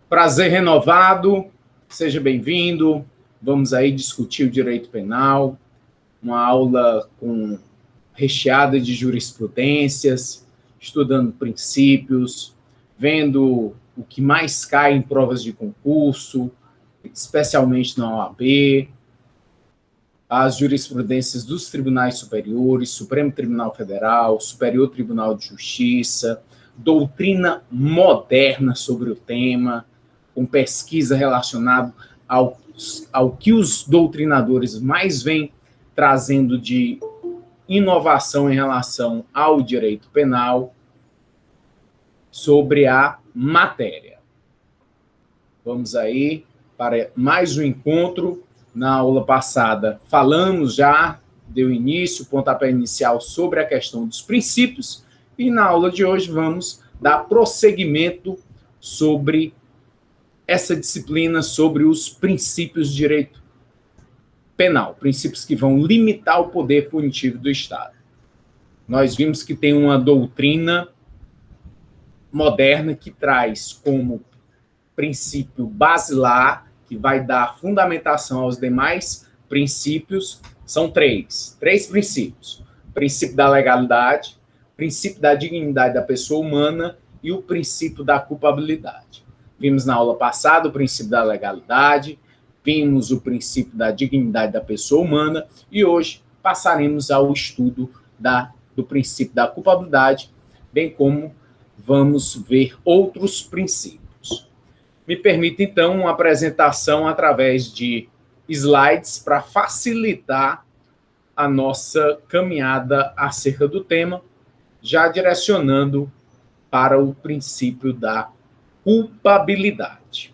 Prazer renovado, seja bem-vindo. Vamos aí discutir o direito penal, uma aula recheada de jurisprudências, estudando princípios, vendo o que mais cai em provas de concurso, especialmente na OAB, as jurisprudências dos tribunais superiores, Supremo Tribunal Federal, Superior Tribunal de Justiça, doutrina moderna sobre o tema, com pesquisa relacionada ao que os doutrinadores mais vêm trazendo de inovação em relação ao direito penal sobre a matéria. Vamos aí para mais um encontro. Na aula passada falamos já, deu início, pontapé inicial sobre a questão dos princípios, e na aula de hoje vamos dar prosseguimento sobre essa disciplina, sobre os princípios de direito penal, princípios que vão limitar o poder punitivo do Estado. Nós vimos que tem uma doutrina moderna que traz como princípio basilar, que vai dar fundamentação aos demais princípios, são três princípios. O princípio da legalidade, o princípio da dignidade da pessoa humana e o princípio da culpabilidade. Vimos na aula passada o princípio da legalidade, vimos o princípio da dignidade da pessoa humana e hoje passaremos ao estudo do princípio da culpabilidade, bem como vamos ver outros princípios. Me permita, então, uma apresentação através de slides para facilitar a nossa caminhada acerca do tema, já direcionando para o princípio da culpabilidade.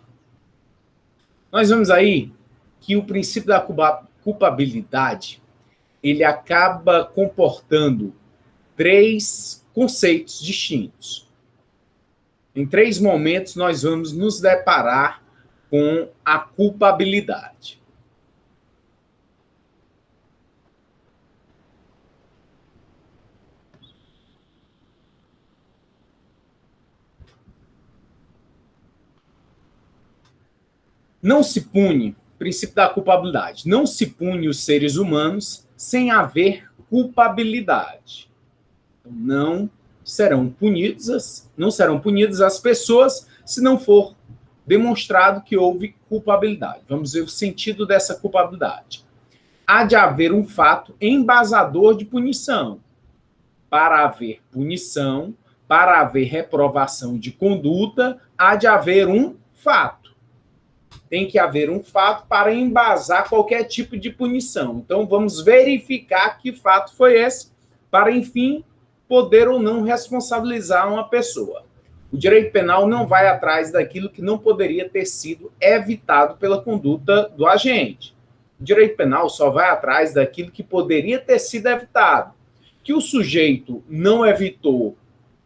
Nós vemos aí que o princípio da culpabilidade, ele acaba comportando três conceitos distintos. Em três momentos, nós vamos nos deparar com a culpabilidade. Não se pune, princípio da culpabilidade, não se pune os seres humanos sem haver culpabilidade. Não serão punidas as pessoas se não for demonstrado que houve culpabilidade. Vamos ver o sentido dessa culpabilidade. Há de haver um fato embasador de punição. Para haver punição, para haver reprovação de conduta, há de haver um fato. Tem que haver um fato para embasar qualquer tipo de punição. Então, vamos verificar que fato foi esse, para, enfim, poder ou não responsabilizar uma pessoa. O direito penal não vai atrás daquilo que não poderia ter sido evitado pela conduta do agente. O direito penal só vai atrás daquilo que poderia ter sido evitado. Que o sujeito não evitou,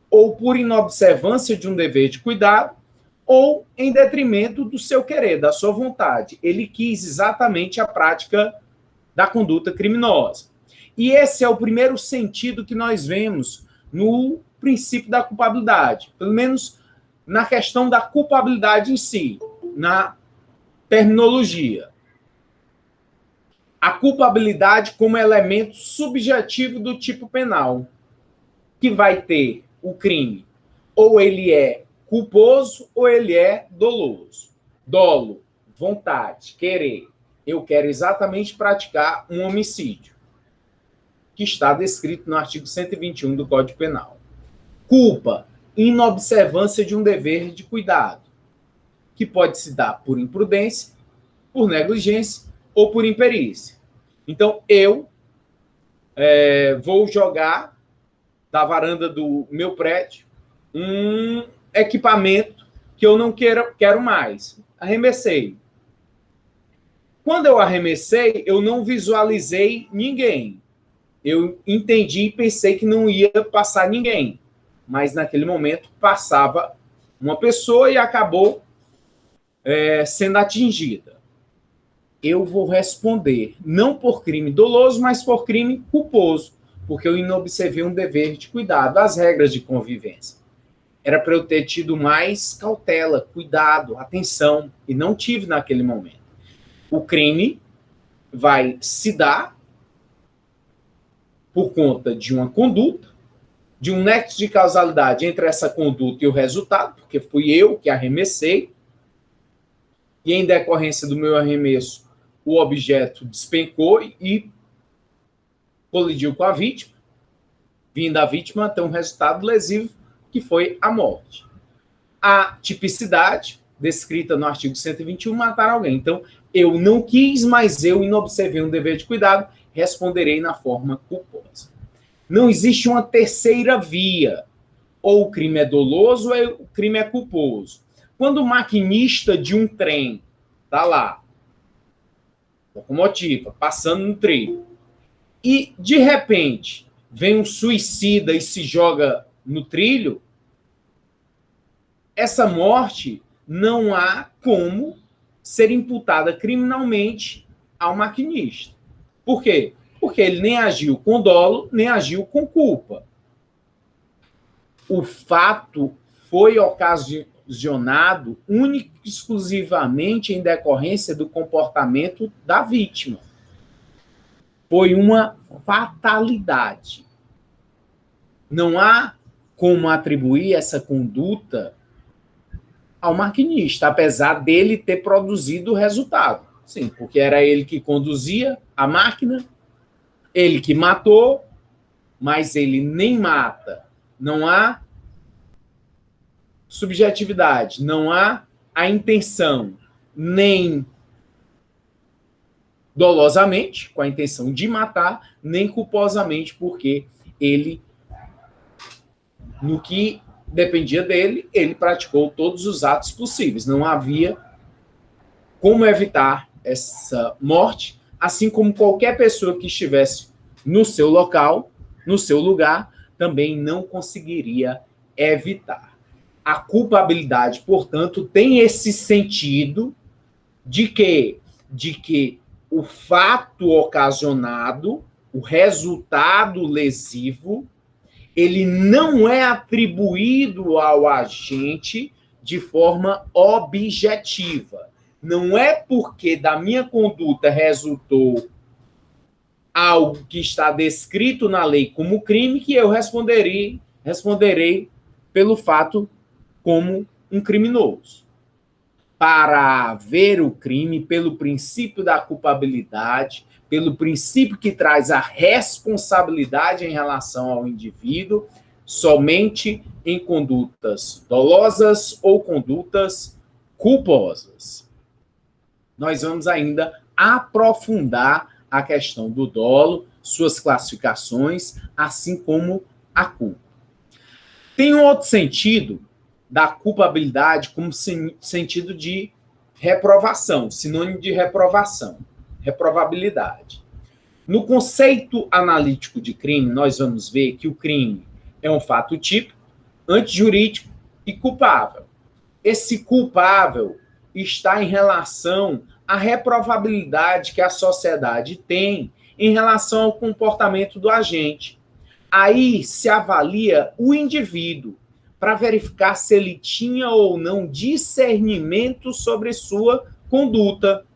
ou por inobservância de um dever de cuidado, ou em detrimento do seu querer, da sua vontade. Ele quis exatamente a prática da conduta criminosa. E esse é o primeiro sentido que nós vemos no princípio da culpabilidade, pelo menos na questão da culpabilidade em si, na terminologia. A culpabilidade como elemento subjetivo do tipo penal, que vai ter o crime, ou ele é culposo ou ele é doloso. Dolo, vontade, querer. Eu quero exatamente praticar um homicídio, que está descrito no artigo 121 do Código Penal. Culpa, inobservância de um dever de cuidado, que pode se dar por imprudência, por negligência ou por imperícia. Então, eu vou jogar da varanda do meu prédio um equipamento que eu não quero mais. Arremessei. Quando eu arremessei, eu não visualizei ninguém. Eu entendi e pensei que não ia passar ninguém. Mas, naquele momento, passava uma pessoa e acabou sendo atingida. Eu vou responder, não por crime doloso, mas por crime culposo, porque eu inobservei um dever de cuidado, as regras de convivência. Era para eu ter tido mais cautela, cuidado, atenção, e não tive naquele momento. O crime vai se dar por conta de uma conduta, de um nexo de causalidade entre essa conduta e o resultado, porque fui eu que arremessei, e em decorrência do meu arremesso, o objeto despencou e colidiu com a vítima, vindo a vítima ter um resultado lesivo, que foi a morte. A tipicidade, descrita no artigo 121, matar alguém. Então, eu não quis, mas eu inobservei um dever de cuidado, responderei na forma culposa. Não existe uma terceira via. Ou o crime é doloso ou o crime é culposo. Quando o maquinista de um trem está lá, locomotiva, passando no trilho, e, de repente, vem um suicida e se joga no trilho, essa morte não há como ser imputada criminalmente ao maquinista. Por quê? Porque ele nem agiu com dolo, nem agiu com culpa. O fato foi ocasionado única e exclusivamente em decorrência do comportamento da vítima. Foi uma fatalidade. Não há como atribuir essa conduta ao maquinista, apesar dele ter produzido o resultado. Sim, porque era ele que conduzia a máquina, ele que matou, mas ele nem mata. Não há subjetividade, não há a intenção, nem dolosamente, com a intenção de matar, nem culposamente, porque ele, no que dependia dele, ele praticou todos os atos possíveis. Não havia como evitar essa morte, assim como qualquer pessoa que estivesse no seu local, no seu lugar, também não conseguiria evitar. A culpabilidade, portanto, tem esse sentido de que o fato ocasionado, o resultado lesivo, ele não é atribuído ao agente de forma objetiva. Não é porque da minha conduta resultou algo que está descrito na lei como crime que eu responderei pelo fato como um criminoso. Para ver o crime pelo princípio da culpabilidade, pelo princípio que traz a responsabilidade em relação ao indivíduo, somente em condutas dolosas ou condutas culposas. Nós vamos ainda aprofundar a questão do dolo, suas classificações, assim como a culpa. Tem um outro sentido da culpabilidade como sentido de reprovação, sinônimo de reprovação, reprovabilidade. No conceito analítico de crime, nós vamos ver que o crime é um fato típico, antijurídico e culpável. Esse culpável está em relação à reprovabilidade que a sociedade tem em relação ao comportamento do agente. Aí se avalia o indivíduo para verificar se ele tinha ou não discernimento sobre sua conduta,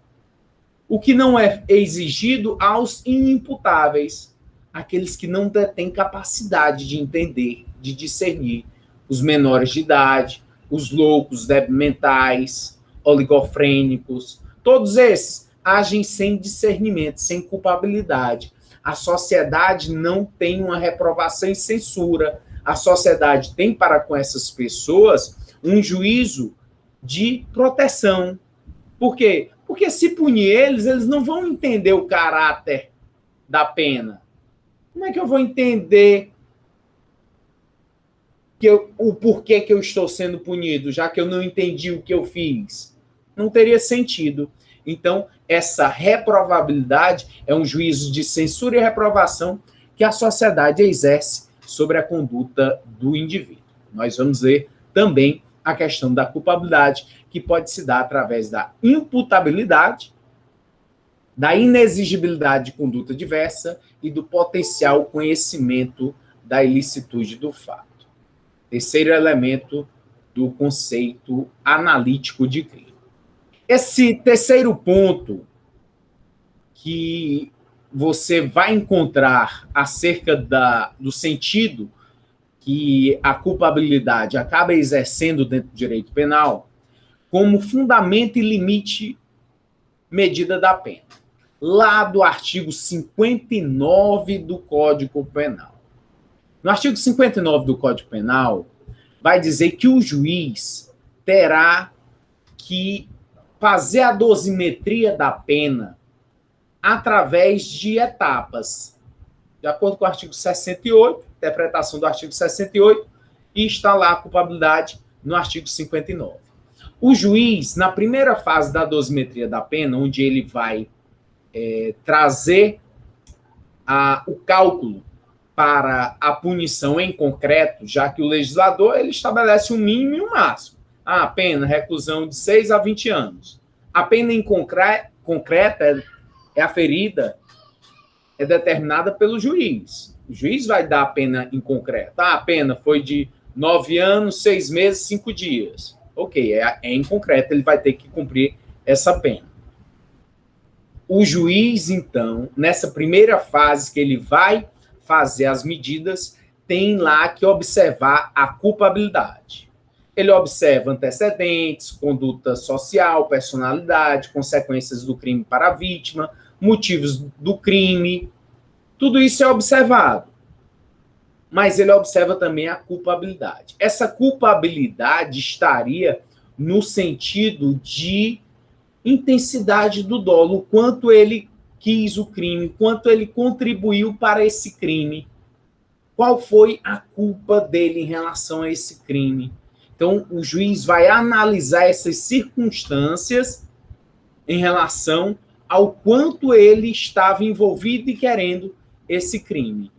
o que não é exigido aos inimputáveis, aqueles que não têm capacidade de entender, de discernir, os menores de idade, os loucos, mentais, oligofrênicos, todos esses agem sem discernimento, sem culpabilidade. A sociedade não tem uma reprovação e censura. A sociedade tem para com essas pessoas um juízo de proteção. Por quê? Porque se punir eles não vão entender o caráter da pena. Como é que eu vou entender o porquê que eu estou sendo punido, já que eu não entendi o que eu fiz? Não teria sentido. Então, essa reprovabilidade é um juízo de censura e reprovação que a sociedade exerce sobre a conduta do indivíduo. Nós vamos ver também a questão da culpabilidade, que pode se dar através da imputabilidade, da inexigibilidade de conduta diversa e do potencial conhecimento da ilicitude do fato. Terceiro elemento do conceito analítico de crime. Esse terceiro ponto que você vai encontrar acerca do sentido que a culpabilidade acaba exercendo dentro do direito penal como fundamento e limite medida da pena, lá do artigo 59 do Código Penal. No artigo 59 do Código Penal, vai dizer que o juiz terá que fazer a dosimetria da pena através de etapas. De acordo com o artigo 68, interpretação do artigo 68, e está lá a culpabilidade no artigo 59. O juiz, na primeira fase da dosimetria da pena, onde ele vai trazer o cálculo para a punição em concreto, já que o legislador ele estabelece um mínimo e um máximo. A pena, reclusão de 6 a 20 anos. A pena em concreta é aferida, é determinada pelo juiz. O juiz vai dar a pena em concreto. A pena foi de 9 anos, 6 meses, 5 dias. Ok, é em concreto, ele vai ter que cumprir essa pena. O juiz, então, nessa primeira fase que ele vai fazer as medidas, tem lá que observar a culpabilidade. Ele observa antecedentes, conduta social, personalidade, consequências do crime para a vítima, motivos do crime. Tudo isso é observado. Mas ele observa também a culpabilidade. Essa culpabilidade estaria no sentido de intensidade do dolo, o quanto ele quis o crime, quanto ele contribuiu para esse crime, qual foi a culpa dele em relação a esse crime. Então, o juiz vai analisar essas circunstâncias em relação ao quanto ele estava envolvido e querendo esse crime.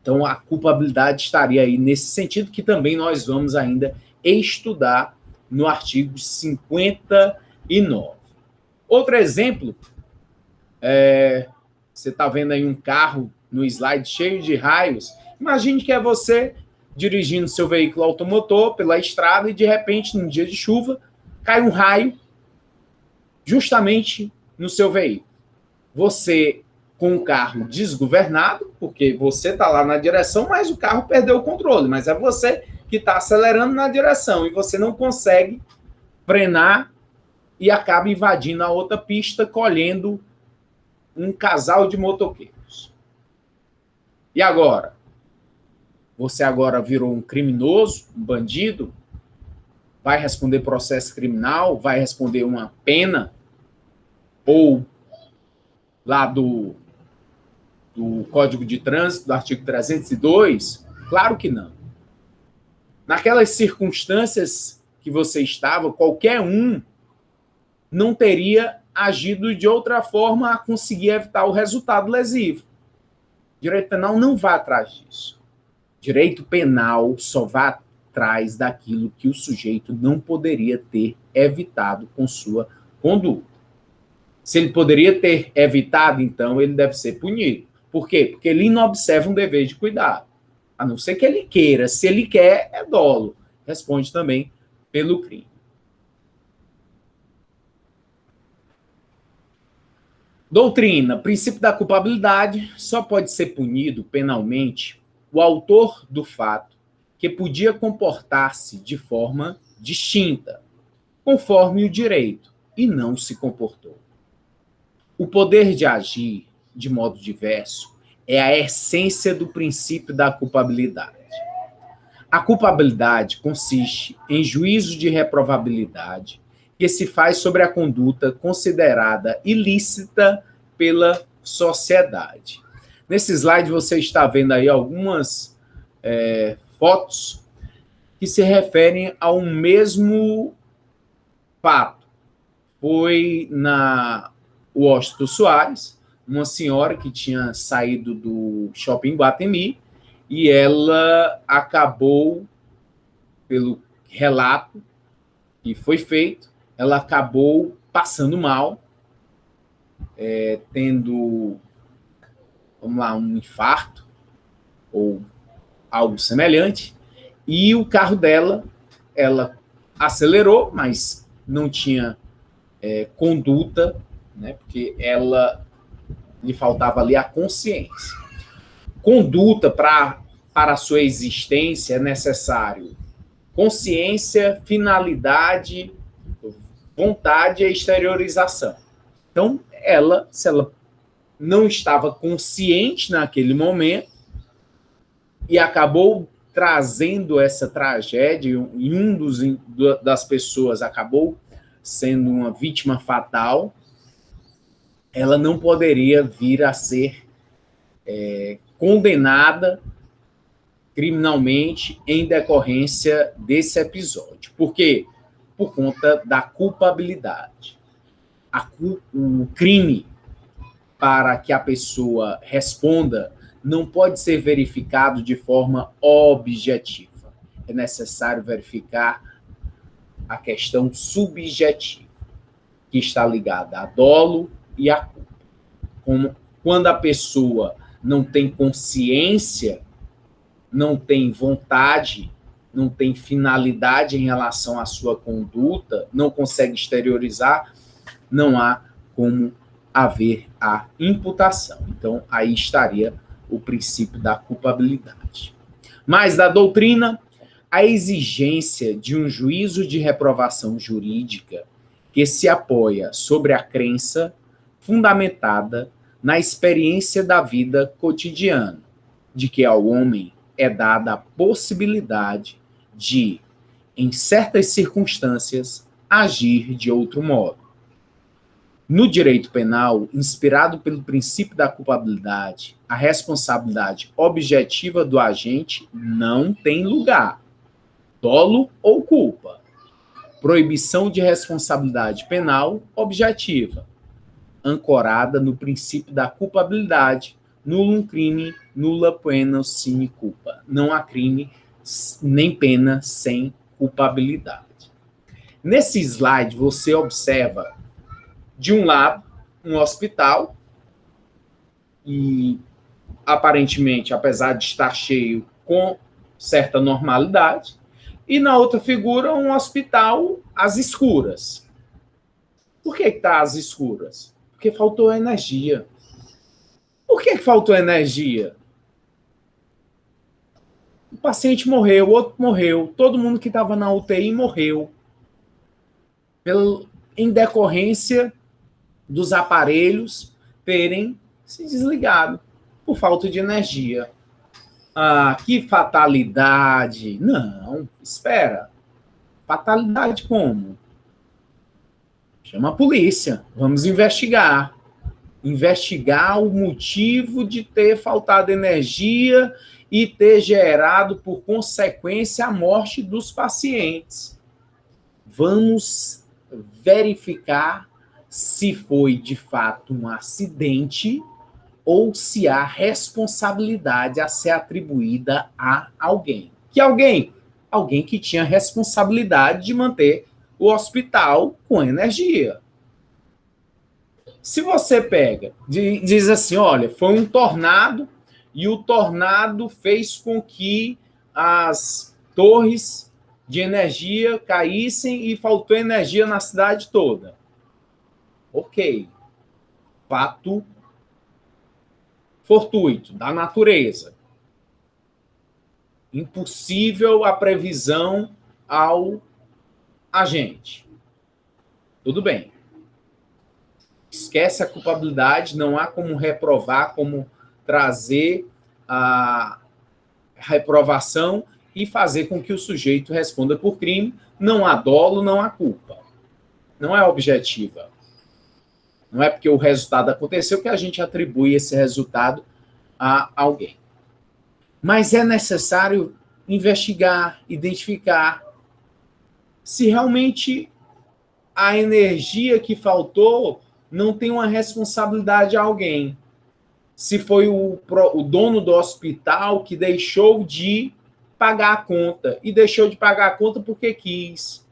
Então, a culpabilidade estaria aí nesse sentido, que também nós vamos ainda estudar no artigo 59. Outro exemplo, você está vendo aí um carro no slide cheio de raios. Imagine que é você dirigindo seu veículo automotor pela estrada e, de repente, num dia de chuva, cai um raio justamente no seu veículo. Você, com o carro desgovernado, porque você está lá na direção, mas o carro perdeu o controle, mas é você que está acelerando na direção e você não consegue frenar e acaba invadindo a outra pista, colhendo um casal de motoqueiros. E agora? Você agora virou um criminoso, um bandido, vai responder processo criminal, vai responder uma pena, ou lá do Código de Trânsito, do artigo 302? Claro que não. Naquelas circunstâncias que você estava, qualquer um não teria agido de outra forma a conseguir evitar o resultado lesivo. Direito penal não vai atrás disso. Direito penal só vai atrás daquilo que o sujeito não poderia ter evitado com sua conduta. Se ele poderia ter evitado, então ele deve ser punido. Por quê? Porque ele não observa um dever de cuidado. A não ser que ele queira. Se ele quer, é dolo. Responde também pelo crime. Doutrina. Princípio da culpabilidade. Só pode ser punido penalmente o autor do fato que podia comportar-se de forma distinta, conforme o direito, e não se comportou. O poder de agir de modo diverso é a essência do princípio da culpabilidade. A culpabilidade consiste em juízo de reprovabilidade que se faz sobre a conduta considerada ilícita pela sociedade. Nesse slide você está vendo aí algumas fotos que se referem ao mesmo fato. Foi na Washington Soares, uma senhora que tinha saído do shopping Guatemi e ela acabou, pelo relato que foi feito, ela acabou passando mal, tendo, vamos lá, um infarto ou algo semelhante, E o carro dela, ela acelerou, mas não tinha conduta, né? Porque lhe faltava ali a consciência. Conduta para a sua existência é necessário consciência, finalidade, vontade e exteriorização. Então, se ela não estava consciente naquele momento e acabou trazendo essa tragédia, e das pessoas acabou sendo uma vítima fatal, ela não poderia vir a ser condenada criminalmente em decorrência desse episódio. Por quê? Por conta da culpabilidade. O crime, para que a pessoa responda, não pode ser verificado de forma objetiva. É necessário verificar a questão subjetiva, que está ligada a dolo e a culpa. Quando a pessoa não tem consciência, não tem vontade, não tem finalidade em relação à sua conduta, não consegue exteriorizar, não há como haver a imputação. Então, aí estaria o princípio da culpabilidade. Mas da doutrina, a exigência de um juízo de reprovação jurídica que se apoia sobre a crença fundamentada na experiência da vida cotidiana, de que ao homem é dada a possibilidade de, em certas circunstâncias, agir de outro modo. No direito penal, inspirado pelo princípio da culpabilidade, a responsabilidade objetiva do agente não tem lugar. Dolo ou culpa. Proibição de responsabilidade penal objetiva, ancorada no princípio da culpabilidade, nullum crime, nulla pena sine culpa. Não há crime nem pena sem culpabilidade. Nesse slide, você observa, de um lado, um hospital, e aparentemente, apesar de estar cheio, com certa normalidade, e na outra figura, um hospital às escuras. Por que está às escuras? Porque faltou energia. Por que faltou energia? O paciente morreu, o outro morreu, todo mundo que estava na UTI morreu. Em decorrência dos aparelhos terem se desligado por falta de energia. Ah, que fatalidade! Não, espera. Fatalidade como? Chama a polícia, vamos investigar. Investigar o motivo de ter faltado energia e ter gerado, por consequência, a morte dos pacientes. Vamos verificar se foi, de fato, um acidente ou se há responsabilidade a ser atribuída a alguém. Que alguém? Alguém que tinha responsabilidade de manter o hospital com energia. Se você pega, diz assim, olha, foi um tornado e o tornado fez com que as torres de energia caíssem e faltou energia na cidade toda. Ok. Fato fortuito, da natureza. Impossível a previsão ao agente. Tudo bem. Esquece a culpabilidade, não há como reprovar, como trazer a reprovação e fazer com que o sujeito responda por crime. Não há dolo, não há culpa. Não é objetiva. Não é porque o resultado aconteceu que a gente atribui esse resultado a alguém. Mas é necessário investigar, identificar se realmente a energia que faltou não tem uma responsabilidade a alguém. Se foi o dono do hospital que deixou de pagar a conta. E deixou de pagar a conta porque quis.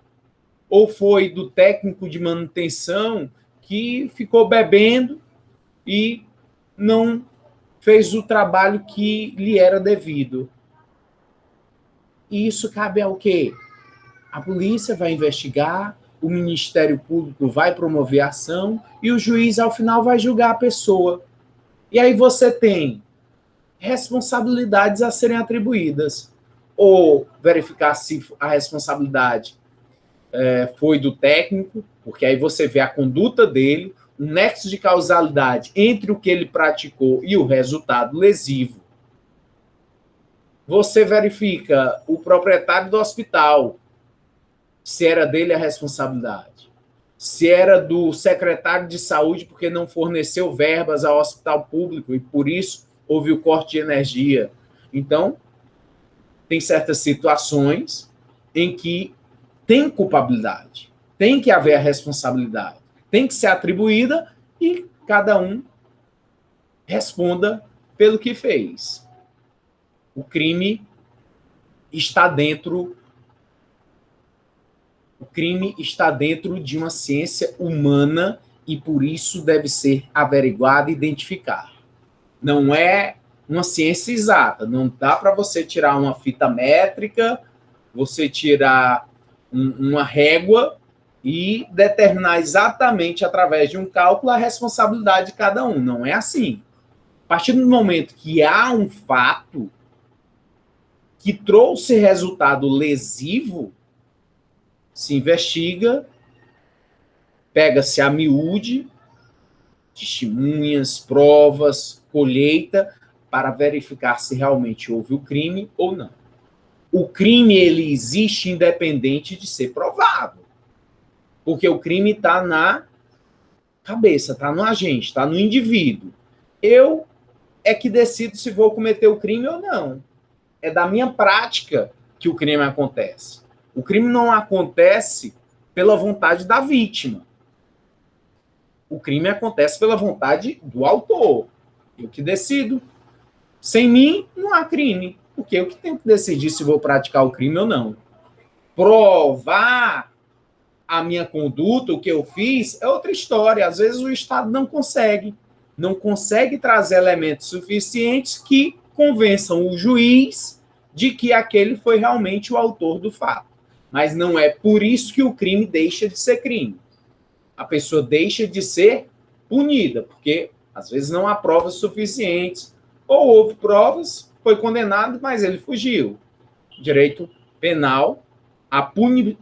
Ou foi do técnico de manutenção que ficou bebendo e não fez o trabalho que lhe era devido. E isso cabe ao quê? A polícia vai investigar, o Ministério Público vai promover a ação e o juiz, ao final, vai julgar a pessoa. E aí você tem responsabilidades a serem atribuídas. Ou verificar se a responsabilidade foi do técnico, porque aí você vê a conduta dele, um nexo de causalidade entre o que ele praticou e o resultado lesivo. Você verifica o proprietário do hospital, se era dele a responsabilidade, se era do secretário de saúde porque não forneceu verbas ao hospital público e por isso houve o corte de energia. Então, tem certas situações em que tem culpabilidade, tem que haver a responsabilidade, tem que ser atribuída e cada um responda pelo que fez. O crime está dentro de uma ciência humana e por isso deve ser averiguado e identificado. Não é uma ciência exata, não dá para você tirar uma fita métrica, você tirar uma régua e determinar exatamente através de um cálculo a responsabilidade de cada um. Não é assim. A partir do momento que há um fato que trouxe resultado lesivo, se investiga, pega-se a miúde, testemunhas, provas, colheita, para verificar se realmente houve o crime ou não. O crime, ele existe independente de ser provado. Porque o crime está na cabeça, está no agente, está no indivíduo. Eu é que decido se vou cometer o crime ou não. É da minha prática que o crime acontece. O crime não acontece pela vontade da vítima. O crime acontece pela vontade do autor. Eu que decido. Sem mim, não há crime. Porque eu que tenho que decidir se vou praticar o crime ou não. Provar a minha conduta, o que eu fiz, é outra história. Às vezes o Estado não consegue trazer elementos suficientes que convençam o juiz de que aquele foi realmente o autor do fato. Mas não é por isso que o crime deixa de ser crime. A pessoa deixa de ser punida, porque às vezes não há provas suficientes, ou houve provas, foi condenado, mas ele fugiu. Direito penal, a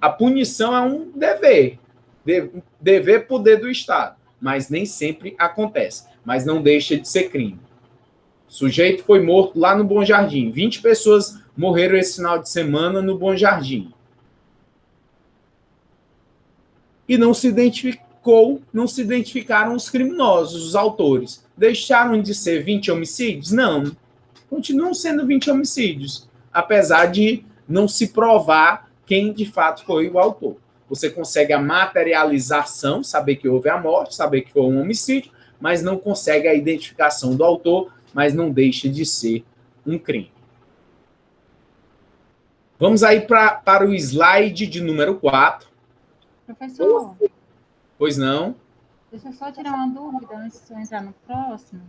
punição é um dever poder do Estado, mas nem sempre acontece, mas não deixa de ser crime. O sujeito foi morto lá no Bom Jardim, 20 pessoas morreram esse final de semana no Bom Jardim. E não se identificaram os criminosos, os autores. Deixaram de ser 20 homicídios? Não. Continuam sendo 20 homicídios, apesar de não se provar quem de fato foi o autor. Você consegue a materialização, saber que houve a morte, saber que foi um homicídio, mas não consegue a identificação do autor, mas não deixa de ser um crime. Vamos aí para o slide de número 4. Professor, pois não? deixa eu só tirar uma dúvida antes de eu entrar no próximo.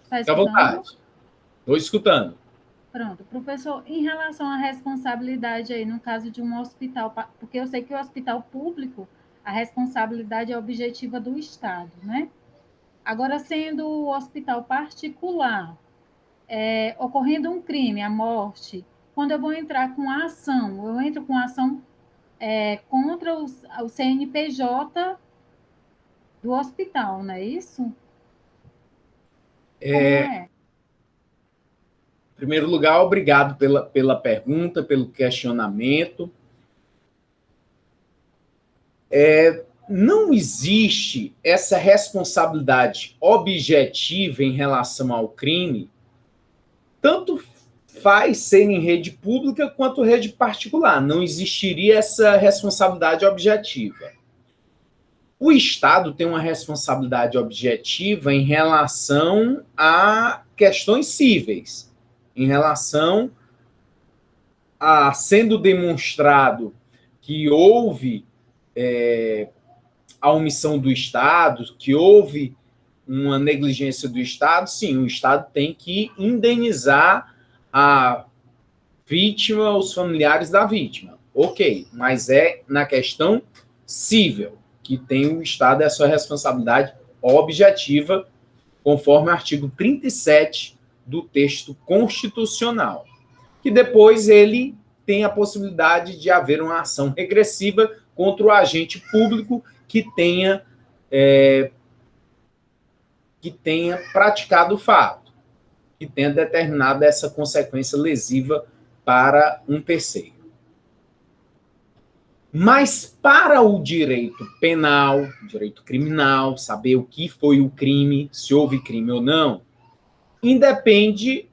Fica à vontade. Estou escutando. Pronto. Professor, em relação à responsabilidade aí, no caso de um hospital, porque eu sei que o hospital público, a responsabilidade é objetiva do Estado, né? Agora, sendo o hospital particular, ocorrendo um crime, a morte, quando eu vou entrar com a ação, eu entro com a ação contra o CNPJ do hospital, não é isso? Como é? Em primeiro lugar, obrigado pela pergunta, pelo questionamento. Não existe essa responsabilidade objetiva em relação ao crime, tanto faz ser em rede pública quanto rede particular. Não existiria essa responsabilidade objetiva. O Estado tem uma responsabilidade objetiva em relação a questões cíveis, em relação a sendo demonstrado que houve a omissão do Estado, que houve uma negligência do Estado, sim, o Estado tem que indenizar a Vítima, os familiares da vítima. Ok, mas é na questão cível, que tem o Estado, é a sua responsabilidade objetiva, conforme o artigo 37 do texto constitucional, que depois ele tem a possibilidade de haver uma ação regressiva contra o agente público que tenha praticado o fato, que tenha determinado essa consequência lesiva para um terceiro. Mas para o direito penal, direito criminal, saber o que foi o crime, se houve crime ou não, independe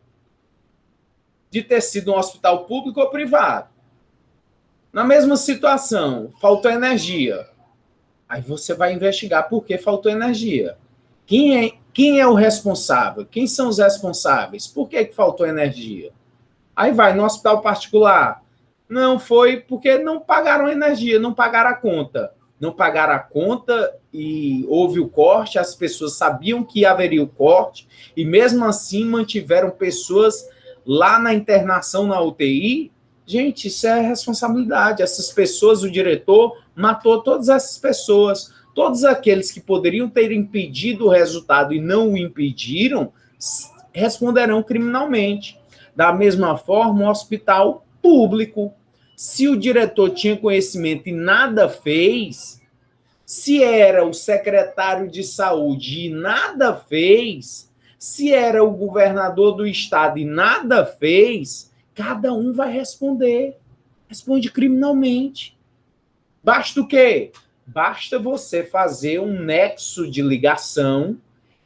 de ter sido um hospital público ou privado. Na mesma situação, faltou energia. Aí você vai investigar por que faltou energia. Quem é o responsável? Quem são os responsáveis? Por que faltou energia? Aí vai no hospital particular. Não foi porque não pagaram energia, não pagaram a conta. Não pagaram a conta e houve o corte, as pessoas sabiam que haveria o corte e mesmo assim mantiveram pessoas lá na internação na UTI. Gente, isso é responsabilidade. Essas pessoas, o diretor matou todas essas pessoas. Todos aqueles que poderiam ter impedido o resultado e não o impediram, responderão criminalmente. Da mesma forma, o hospital público. Se o diretor tinha conhecimento e nada fez, se era o secretário de saúde e nada fez, se era o governador do estado e nada fez, cada um vai responder. Responde criminalmente. Basta o quê? Basta você fazer um nexo de ligação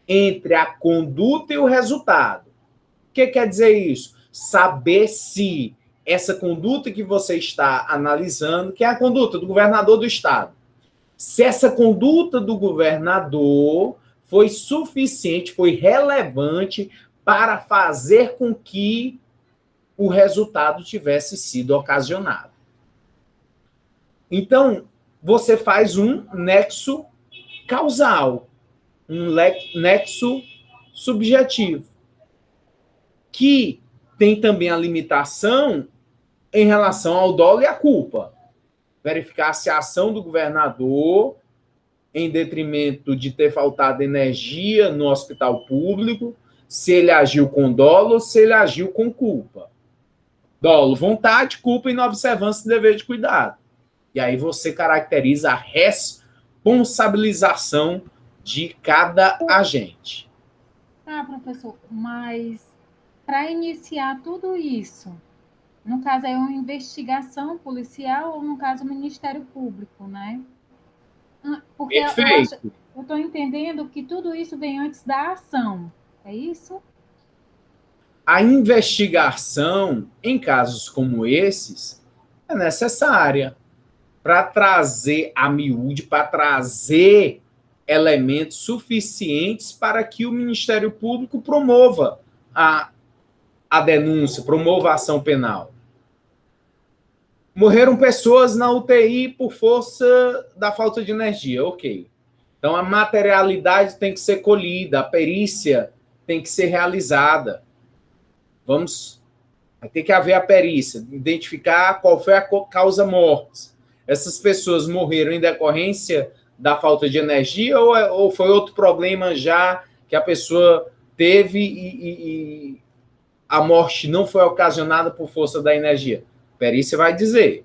entre a conduta e o resultado. O que quer dizer isso? Saber se essa conduta que você está analisando, que é a conduta do governador do estado, se essa conduta do governador foi suficiente, foi relevante para fazer com que o resultado tivesse sido ocasionado. Então, você faz um nexo causal, um nexo subjetivo, que tem também a limitação em relação ao dolo e à culpa. Verificar se a ação do governador, em detrimento de ter faltado energia no hospital público, se ele agiu com dolo ou se ele agiu com culpa. Dolo, vontade, culpa, inobservância e dever de cuidado. E aí você caracteriza a responsabilização de cada agente. Ah, professor, mas para iniciar tudo isso, no caso é uma investigação policial ou no caso o Ministério Público, né? Porque Perfeito. eu estou entendendo que tudo isso vem antes da ação, é isso? A investigação, em casos como esses, é necessária para trazer a miúde, para trazer elementos suficientes para que o Ministério Público promova a denúncia, promova a ação penal. Morreram pessoas na UTI por força da falta de energia, ok. Então, a materialidade tem que ser colhida, a perícia tem que ser realizada. Vai ter que haver a perícia, identificar qual foi a causa morte. Essas pessoas morreram em decorrência da falta de energia ou foi outro problema já que a pessoa teve e a morte não foi ocasionada por força da energia? Perícia vai dizer.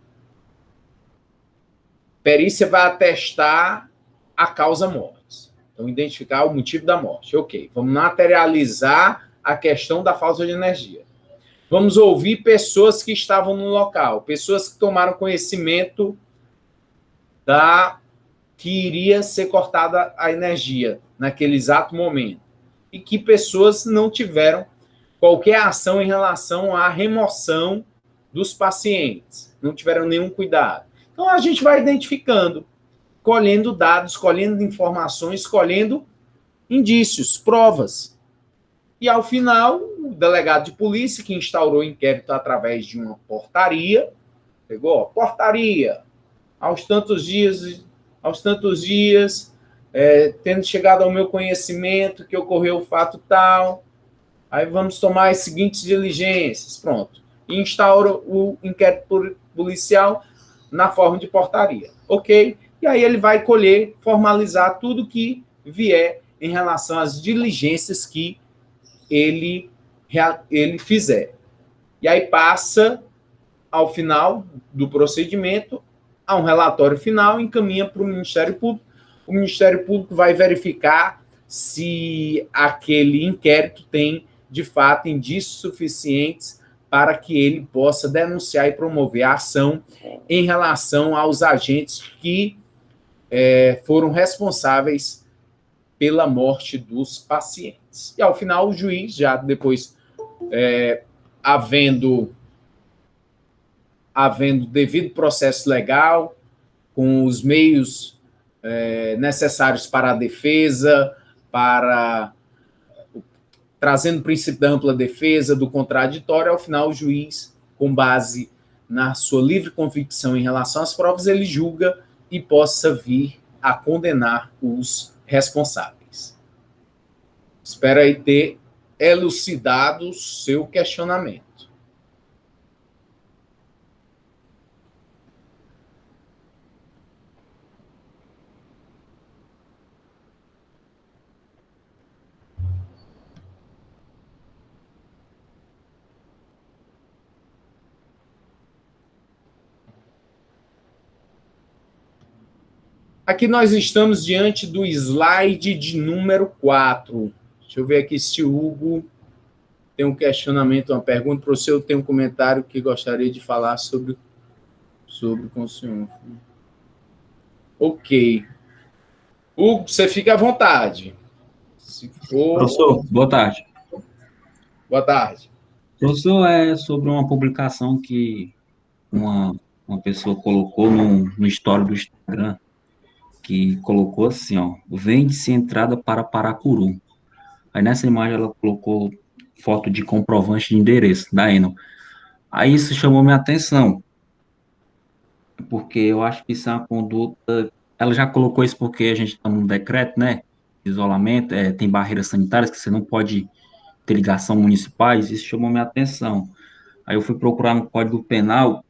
Perícia vai atestar a causa morte. Então, identificar o motivo da morte. Ok, vamos materializar a questão da falta de energia. Vamos ouvir pessoas que estavam no local, pessoas que tomaram conhecimento que iria ser cortada a energia naquele exato momento. E que pessoas não tiveram qualquer ação em relação à remoção dos pacientes, não tiveram nenhum cuidado. Então, a gente vai identificando, colhendo dados, colhendo informações, colhendo indícios, provas. E, ao final, o delegado de polícia, que instaurou o inquérito através de uma portaria, pegou, portaria, aos tantos dias, tendo chegado ao meu conhecimento que ocorreu o fato tal, aí vamos tomar as seguintes diligências, pronto. e instaura o inquérito policial na forma de portaria, ok? E aí ele vai colher, formalizar tudo que vier em relação às diligências que ele fizer. E aí passa, ao final do procedimento, a um relatório final, encaminha para o Ministério Público. O Ministério Público vai verificar se aquele inquérito tem, de fato, indícios suficientes para que ele possa denunciar e promover a ação em relação aos agentes que foram responsáveis pela morte dos pacientes. E, ao final, o juiz, já depois, havendo devido processo legal, com os meios necessários para a defesa, trazendo o princípio da ampla defesa, do contraditório, ao final o juiz, com base na sua livre convicção em relação às provas, ele julga e possa vir a condenar os responsáveis. Espero aí ter elucidado o seu questionamento. Aqui nós estamos diante do slide de número 4. Deixa eu ver aqui se o Hugo tem um questionamento, uma pergunta. Para o senhor, tem um comentário que gostaria de falar sobre com o senhor. Ok. Hugo, você fica à vontade. Se for... Professor, boa tarde. Boa tarde. Professor, é sobre uma publicação que uma pessoa colocou no story do Instagram, que colocou assim, ó, vende-se entrada para Paracuru. Aí nessa imagem ela colocou foto de comprovante de endereço da Enel. Aí isso chamou minha atenção, porque eu acho que isso é uma conduta... Ela já colocou isso porque a gente está num decreto, né? Isolamento, tem barreiras sanitárias que você não pode ter ligação municipais, isso chamou minha atenção. Aí eu fui procurar no Código Penal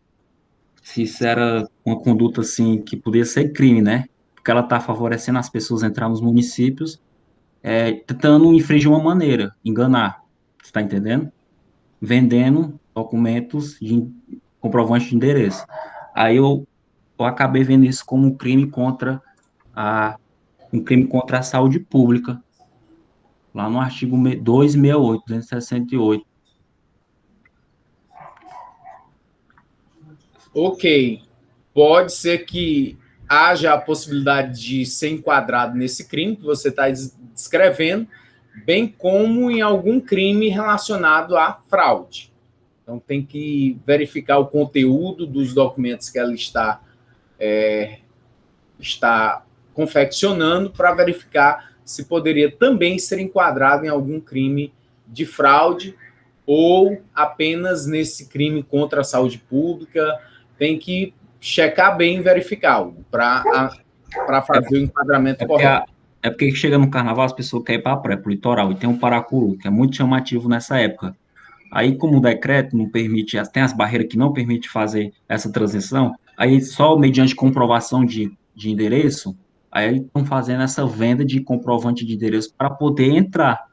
se isso era uma conduta assim que podia ser crime, né? Porque ela está favorecendo as pessoas a entrar nos municípios, tentando infringir uma maneira, enganar, você está entendendo? Vendendo documentos de comprovante de endereço. Aí eu acabei vendo isso como um crime contra a saúde pública, lá no artigo 268, 268. Ok. Pode ser que haja a possibilidade de ser enquadrado nesse crime que você está descrevendo, bem como em algum crime relacionado à fraude. Então, tem que verificar o conteúdo dos documentos que ela está confeccionando para verificar se poderia também ser enquadrado em algum crime de fraude ou apenas nesse crime contra a saúde pública. Tem que checar bem e verificar para fazer o enquadramento correto. É porque chega no carnaval, as pessoas querem ir para a praia, para o litoral, e tem um Paracuru, que é muito chamativo nessa época. Aí, como o decreto não permite, tem as barreiras que não permitem fazer essa transição, aí só mediante comprovação de endereço, aí estão fazendo essa venda de comprovante de endereço para poder entrar.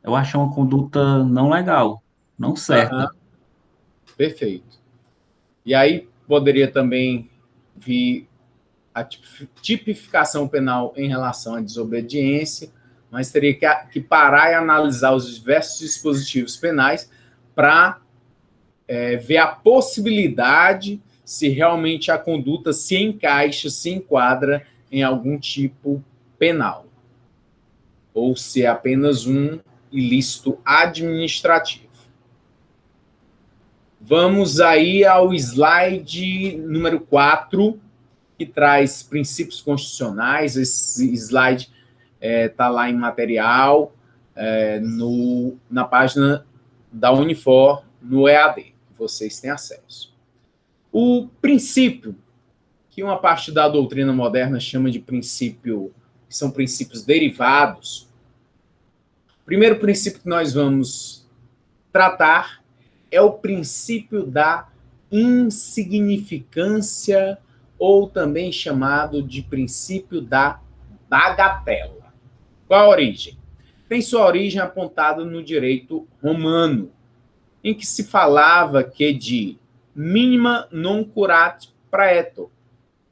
Eu acho uma conduta não legal, não certa. Perfeito. E aí poderia também vir a tipificação penal em relação à desobediência, mas teria que parar e analisar os diversos dispositivos penais para ver a possibilidade se realmente a conduta se encaixa, se enquadra em algum tipo penal, ou se é apenas um ilícito administrativo. Vamos aí ao slide número 4, que traz princípios constitucionais. Esse slide está lá em material, na página da Unifor, no EAD, que vocês têm acesso. O princípio, que uma parte da doutrina moderna chama de princípio, que são princípios derivados. O primeiro princípio que nós vamos tratar é o princípio da insignificância, ou também chamado de princípio da bagatela. Qual a origem? Tem sua origem apontada no direito romano, em que se falava que de minima non curat praetor,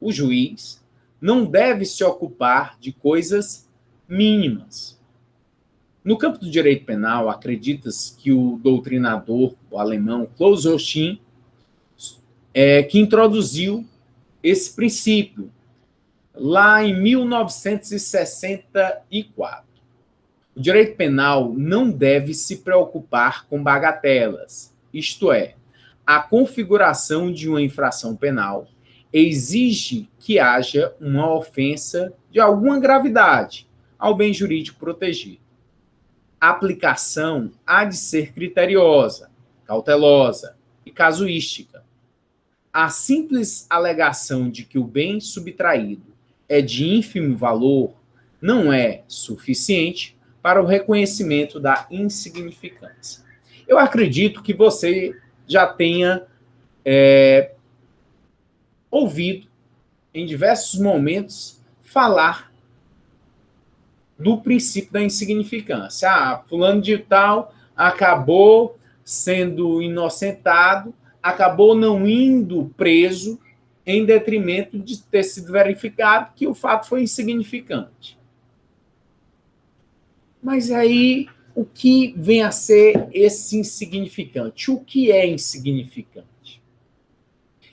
o juiz não deve se ocupar de coisas mínimas. No campo do direito penal, acredita-se que o doutrinador, o alemão Klaus Rochin, que introduziu esse princípio lá em 1964. O direito penal não deve se preocupar com bagatelas, isto é, a configuração de uma infração penal exige que haja uma ofensa de alguma gravidade ao bem jurídico protegido. A aplicação há de ser criteriosa, cautelosa e casuística. A simples alegação de que o bem subtraído é de ínfimo valor não é suficiente para o reconhecimento da insignificância. Eu acredito que você já tenha ouvido em diversos momentos falar do princípio da insignificância. Fulano de tal acabou sendo inocentado, acabou não indo preso em detrimento de ter sido verificado que o fato foi insignificante. Mas aí, o que vem a ser esse insignificante? O que é insignificante?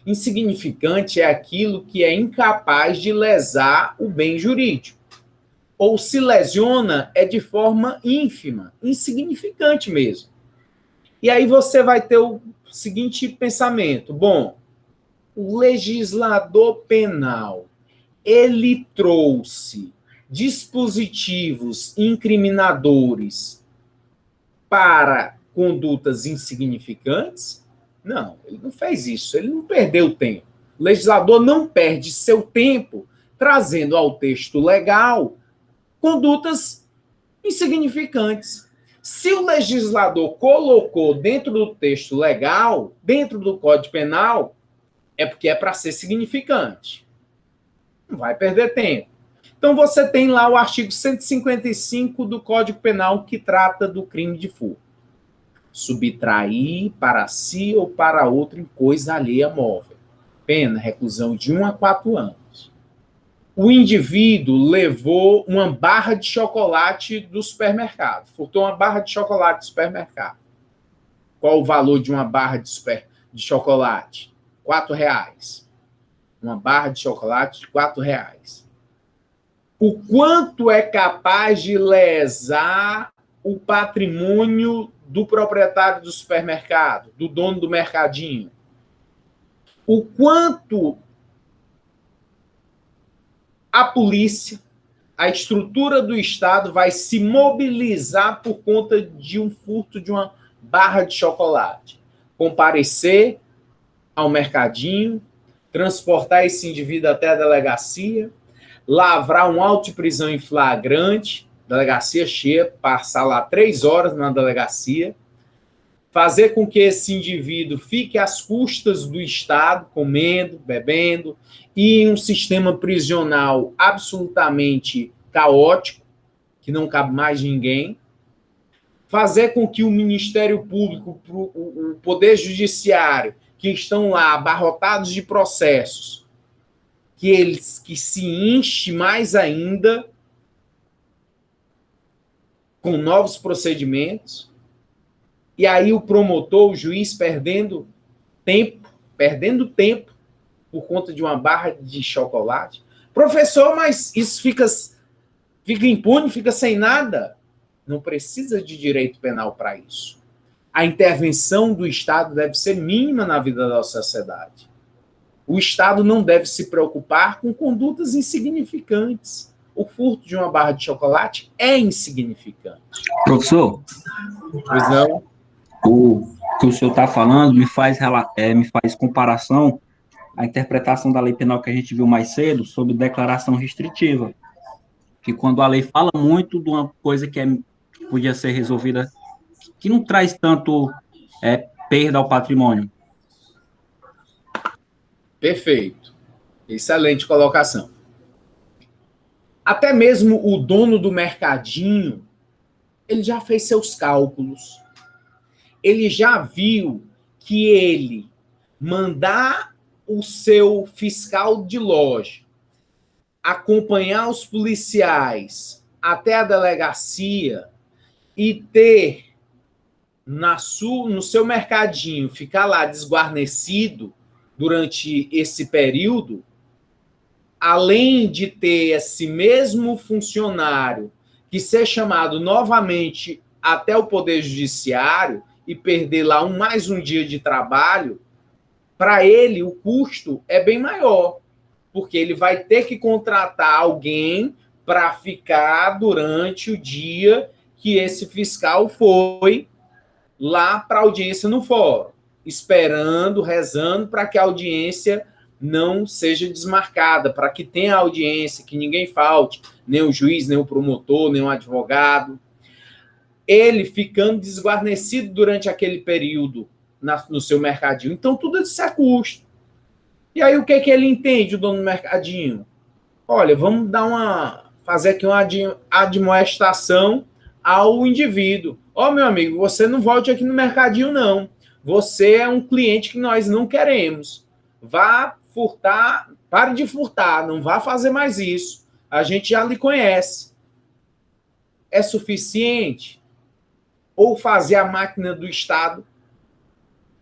Insignificante é aquilo que é incapaz de lesar o bem jurídico. Ou se lesiona é de forma ínfima, insignificante mesmo. E aí você vai ter o seguinte pensamento: bom, o legislador penal, ele trouxe dispositivos incriminadores para condutas insignificantes? Não, ele não fez isso, ele não perdeu tempo. O legislador não perde seu tempo trazendo ao texto legal condutas insignificantes. Se o legislador colocou dentro do texto legal, dentro do Código Penal, é porque é para ser significante. Não vai perder tempo. Então, você tem lá o artigo 155 do Código Penal que trata do crime de furto. Subtrair para si ou para outro em coisa alheia móvel. Pena, reclusão de 1 a 4 anos. O indivíduo levou uma barra de chocolate do supermercado. Furtou uma barra de chocolate do supermercado. Qual o valor de uma barra de chocolate? R$4. Uma barra de chocolate de R$4. O quanto é capaz de lesar o patrimônio do proprietário do supermercado, do dono do mercadinho? O quanto a polícia, a estrutura do Estado vai se mobilizar por conta de um furto de uma barra de chocolate? Comparecer ao mercadinho, transportar esse indivíduo até a delegacia, lavrar um auto de prisão em flagrante, delegacia cheia, passar lá 3 horas na delegacia, fazer com que esse indivíduo fique às custas do Estado, comendo, bebendo, e em um sistema prisional absolutamente caótico, que não cabe mais ninguém, fazer com que o Ministério Público, o Poder Judiciário, que estão lá abarrotados de processos, que se enche mais ainda com novos procedimentos, e aí o promotor, o juiz, perdendo tempo por conta de uma barra de chocolate. Professor, mas isso fica impune, fica sem nada? Não precisa de direito penal para isso. A intervenção do Estado deve ser mínima na vida da sociedade. O Estado não deve se preocupar com condutas insignificantes. O furto de uma barra de chocolate é insignificante. Professor, Pois não? o que o senhor está falando me faz comparação à interpretação da lei penal que a gente viu mais cedo sobre declaração restritiva, que quando a lei fala muito de uma coisa que podia ser resolvida, que não traz tanto perda ao patrimônio. Perfeito. Excelente colocação. Até mesmo o dono do mercadinho, ele já fez seus cálculos. Ele já viu que ele mandar o seu fiscal de loja acompanhar os policiais até a delegacia e ter no seu mercadinho, ficar lá desguarnecido durante esse período, além de ter esse mesmo funcionário que ser chamado novamente até o Poder Judiciário e perder lá mais um dia de trabalho, para ele o custo é bem maior, porque ele vai ter que contratar alguém para ficar durante o dia que esse fiscal foi lá para a audiência no fórum, esperando, rezando para que a audiência não seja desmarcada, para que tenha audiência, que ninguém falte, nem o juiz, nem o promotor, nem o advogado. Ele ficando desguarnecido durante aquele período no seu mercadinho. Então, tudo isso é custo. E aí, o que ele entende, o dono do mercadinho? Olha, vamos fazer aqui uma admoestação ao indivíduo. Meu amigo, você não volte aqui no mercadinho, não. Você é um cliente que nós não queremos. Vá furtar, pare de furtar, não vá fazer mais isso. A gente já lhe conhece. É suficiente? Ou fazer a máquina do Estado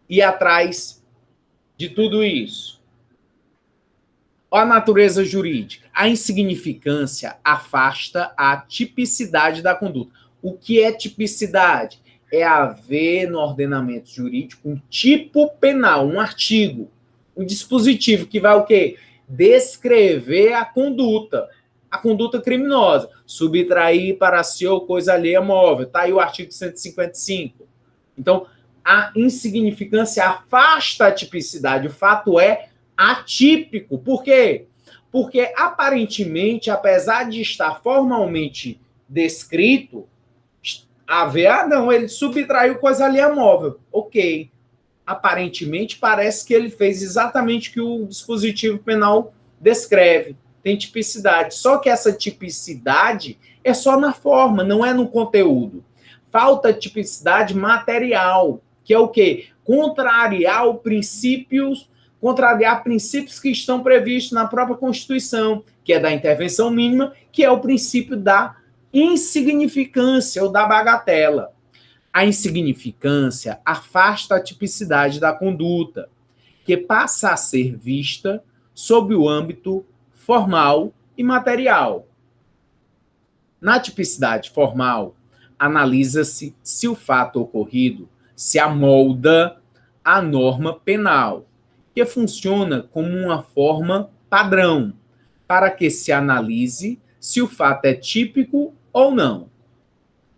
ir atrás de tudo isso? A natureza jurídica. A insignificância afasta a tipicidade da conduta. O que é tipicidade? É haver no ordenamento jurídico um tipo penal, um artigo, um dispositivo que vai o quê? Descrever a conduta criminosa. Subtrair para si ou coisa alheia móvel. Está aí o artigo 155. Então, a insignificância afasta a tipicidade. O fato é atípico. Por quê? Porque, aparentemente, apesar de estar formalmente descrito, não, ele subtraiu coisa alheia móvel. Ok. Aparentemente, parece que ele fez exatamente o que o dispositivo penal descreve. Tem tipicidade. Só que essa tipicidade é só na forma, não é no conteúdo. Falta tipicidade material, que é o quê? Contrariar princípios que estão previstos na própria Constituição, que é da intervenção mínima, que é o princípio da insignificância ou da bagatela. A insignificância afasta a tipicidade da conduta, que passa a ser vista sob o âmbito formal e material. Na tipicidade formal, analisa-se se o fato ocorrido se amolda à norma penal, que funciona como uma forma padrão, para que se analise se o fato é típico ou não.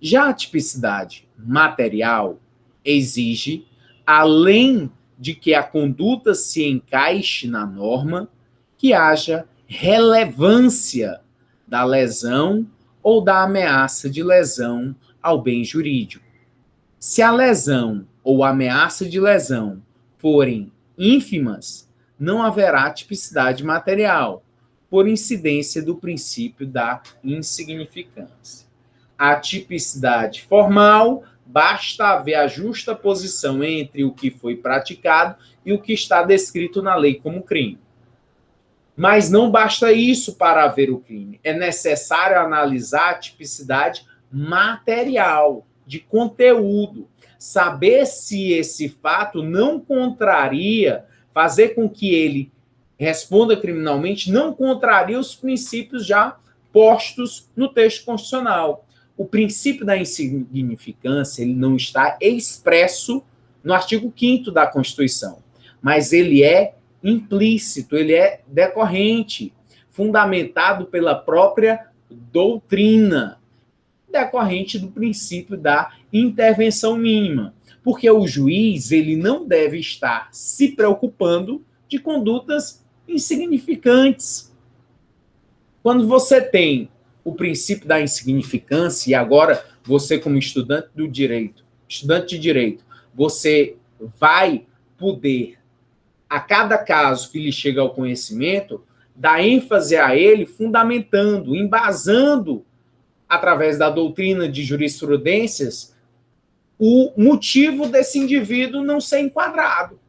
Já a tipicidade material exige, além de que a conduta se encaixe na norma, que haja relevância da lesão ou da ameaça de lesão ao bem jurídico. Se a lesão ou a ameaça de lesão forem ínfimas, não haverá tipicidade material, por incidência do princípio da insignificância. A tipicidade formal, basta haver a justa posição entre o que foi praticado e o que está descrito na lei como crime. Mas não basta isso para haver o crime. É necessário analisar a tipicidade material, de conteúdo, saber se esse fato não contraria, fazer com que ele responda criminalmente, não contraria os princípios já postos no texto constitucional. O princípio da insignificância, ele não está expresso no artigo 5º da Constituição, mas ele é implícito, ele é decorrente, fundamentado pela própria doutrina, decorrente do princípio da intervenção mínima, porque o juiz ele não deve estar se preocupando de condutas insignificantes. Quando você tem o princípio da insignificância, e agora você como estudante de direito, você vai poder, a cada caso que lhe chega ao conhecimento, dar ênfase a ele, fundamentando, embasando, através da doutrina de jurisprudências, o motivo desse indivíduo não ser enquadrado,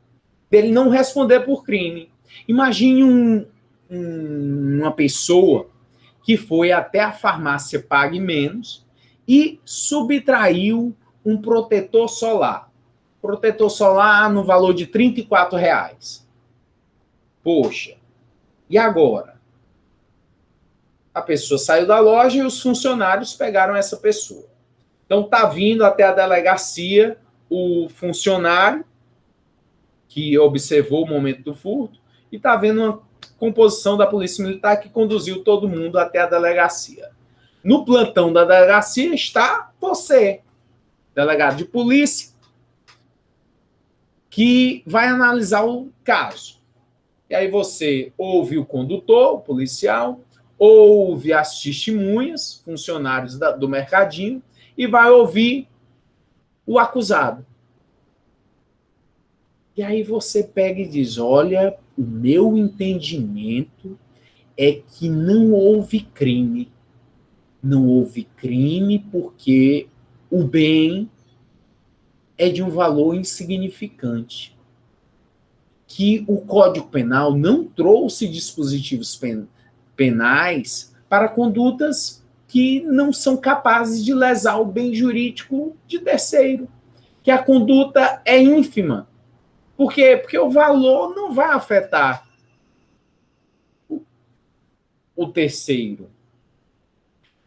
dele não responder por crime. Imagine uma pessoa que foi até a farmácia Pague Menos e subtraiu um protetor solar. Protetor solar no valor de R$34. Poxa, e agora? A pessoa saiu da loja e os funcionários pegaram essa pessoa. Então está vindo até a delegacia o funcionário que observou o momento do furto e está vendo uma composição da Polícia Militar que conduziu todo mundo até a delegacia. No plantão da delegacia está você, delegado de polícia, que vai analisar o caso. E aí você ouve o condutor, o policial, ouve as testemunhas, funcionários do mercadinho, e vai ouvir o acusado. E aí você pega e diz, olha, o meu entendimento é que não houve crime. Não houve crime porque o bem é de um valor insignificante. Que o Código Penal não trouxe dispositivos penais para condutas que não são capazes de lesar o bem jurídico de terceiro. Que a conduta é ínfima. Por quê? Porque o valor não vai afetar o terceiro.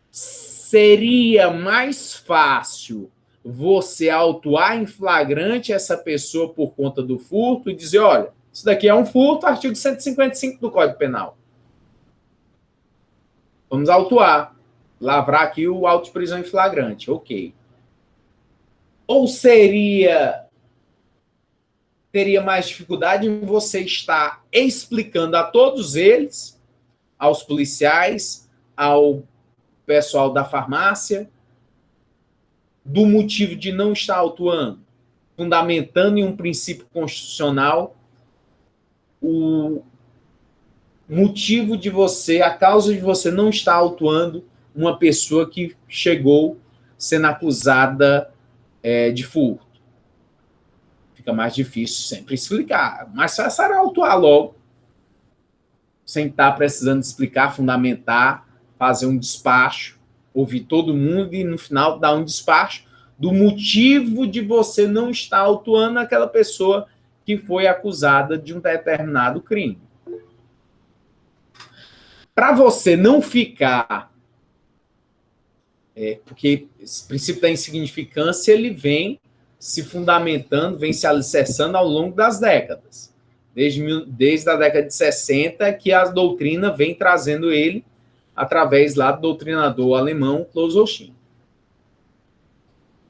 Seria mais fácil você autuar em flagrante essa pessoa por conta do furto e dizer, olha, isso daqui é um furto, artigo 155 do Código Penal. Vamos autuar. Lavrar aqui o auto de prisão em flagrante. Ok. Ou teria mais dificuldade em você estar explicando a todos eles, aos policiais, ao pessoal da farmácia, do motivo de não estar autuando, fundamentando em um princípio constitucional o motivo de você, a causa de você não estar autuando uma pessoa que chegou sendo acusada de furto. Fica mais difícil sempre explicar. Mas só era autuar logo, sem estar precisando explicar, fundamentar, fazer um despacho, ouvir todo mundo e, no final, dar um despacho do motivo de você não estar autuando aquela pessoa que foi acusada de um determinado crime. Para você não ficar... porque esse princípio da insignificância ele vem se fundamentando, vem se alicerçando ao longo das décadas. Desde a década de 60, que a doutrina vem trazendo ele através lá do doutrinador alemão Klaus Hochstein.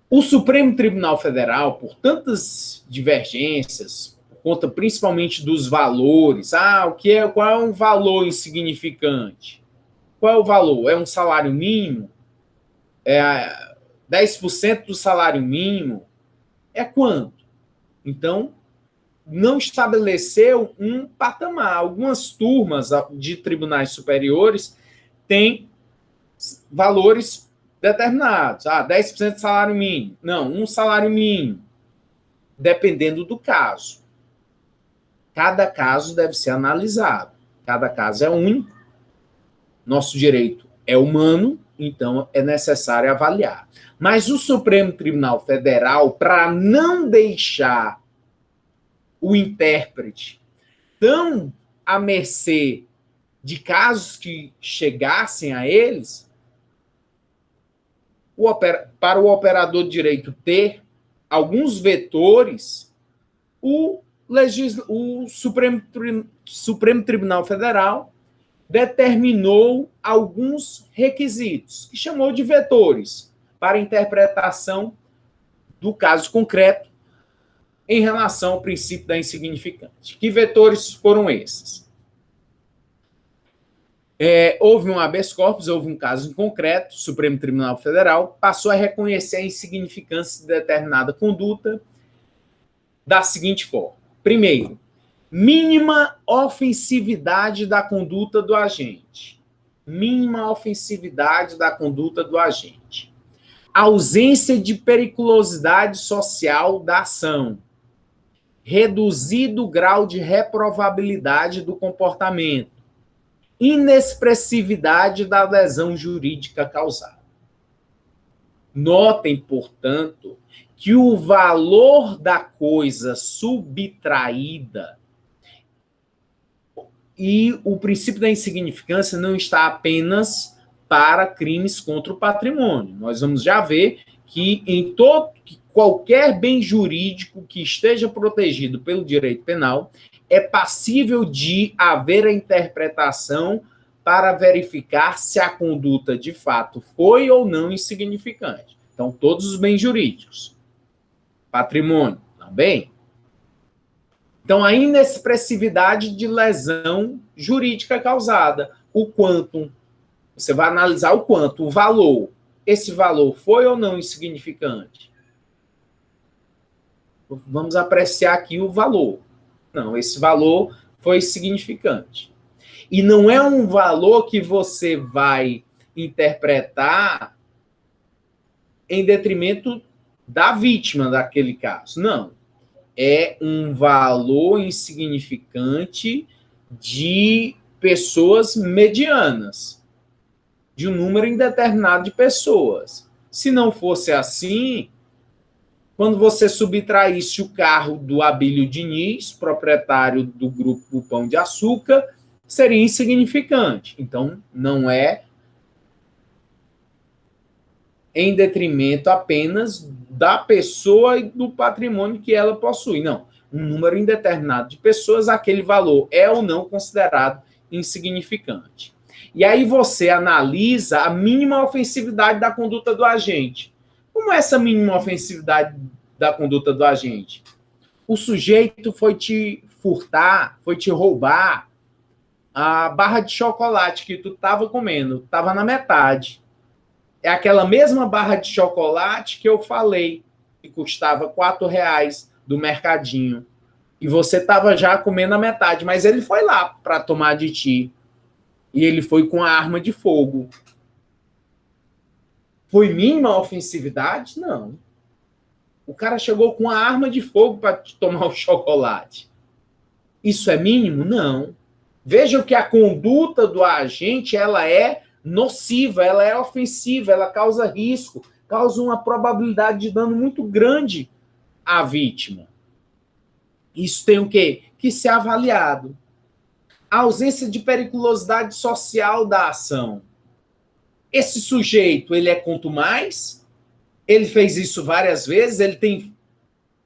O Supremo Tribunal Federal, por tantas divergências, por conta principalmente dos valores, qual é um valor insignificante? Qual é o valor? É um salário mínimo? É 10% do salário mínimo? É quanto? Então, não estabeleceu um patamar. Algumas turmas de tribunais superiores têm valores determinados. 10% de salário mínimo. Não, um salário mínimo. Dependendo do caso. Cada caso deve ser analisado. Cada caso é único. Nosso direito é humano, então é necessário avaliar. Mas o Supremo Tribunal Federal, para não deixar o intérprete tão à mercê de casos que chegassem a eles, para o operador de direito ter alguns vetores, o Supremo Tribunal Federal determinou alguns requisitos, que chamou de vetores, para interpretação do caso concreto em relação ao princípio da insignificância. Que vetores foram esses? Houve um habeas corpus, houve um caso em concreto, o Supremo Tribunal Federal passou a reconhecer a insignificância de determinada conduta da seguinte forma. Primeiro, mínima ofensividade da conduta do agente. Mínima ofensividade da conduta do agente. Ausência de periculosidade social da ação. Reduzido grau de reprovabilidade do comportamento. Inexpressividade da lesão jurídica causada. Notem, portanto, que o valor da coisa subtraída e o princípio da insignificância não está apenas para crimes contra o patrimônio. Nós vamos já ver que qualquer bem jurídico que esteja protegido pelo direito penal é passível de haver a interpretação para verificar se a conduta de fato foi ou não insignificante. Então, todos os bens jurídicos. Patrimônio, também. Então, a inexpressividade de lesão jurídica causada. O quantum, você vai analisar o quanto, o valor. Esse valor foi ou não insignificante? Vamos apreciar aqui o valor. Não, esse valor foi significante. E não é um valor que você vai interpretar em detrimento da vítima daquele caso. Não. É um valor insignificante de pessoas medianas, de um número indeterminado de pessoas. Se não fosse assim, quando você subtraísse o carro do Abílio Diniz, proprietário do grupo Pão de Açúcar, seria insignificante. Então, não é em detrimento apenas da pessoa e do patrimônio que ela possui. Não. Um número indeterminado de pessoas, aquele valor é ou não considerado insignificante. E aí você analisa a mínima ofensividade da conduta do agente. Como é essa mínima ofensividade da conduta do agente? O sujeito foi te furtar, foi te roubar a barra de chocolate que tu estava comendo, estava na metade. É aquela mesma barra de chocolate que eu falei, que custava R$4 do mercadinho. E você estava já comendo a metade, mas ele foi lá para tomar de ti. E ele foi com a arma de fogo. Foi mínima ofensividade? Não. O cara chegou com a arma de fogo para tomar o chocolate. Isso é mínimo? Não. Vejam que a conduta do agente ela é nociva, ela é ofensiva, ela causa risco, causa uma probabilidade de dano muito grande à vítima. Isso tem o quê? Que ser avaliado. A ausência de periculosidade social da ação. Esse sujeito, ele é contumaz? Ele fez isso várias vezes? Ele tem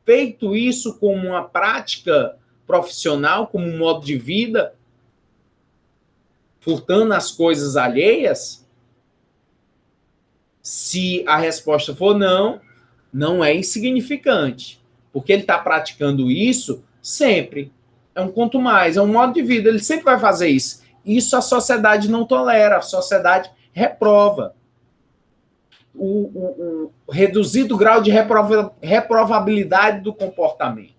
feito isso como uma prática profissional, como um modo de vida? Furtando as coisas alheias? Se a resposta for não, não é insignificante. Porque ele está praticando isso sempre. É um contumaz, é um modo de vida. Ele sempre vai fazer isso. Isso a sociedade não tolera, a sociedade reprova. O reduzido grau de reprovabilidade do comportamento.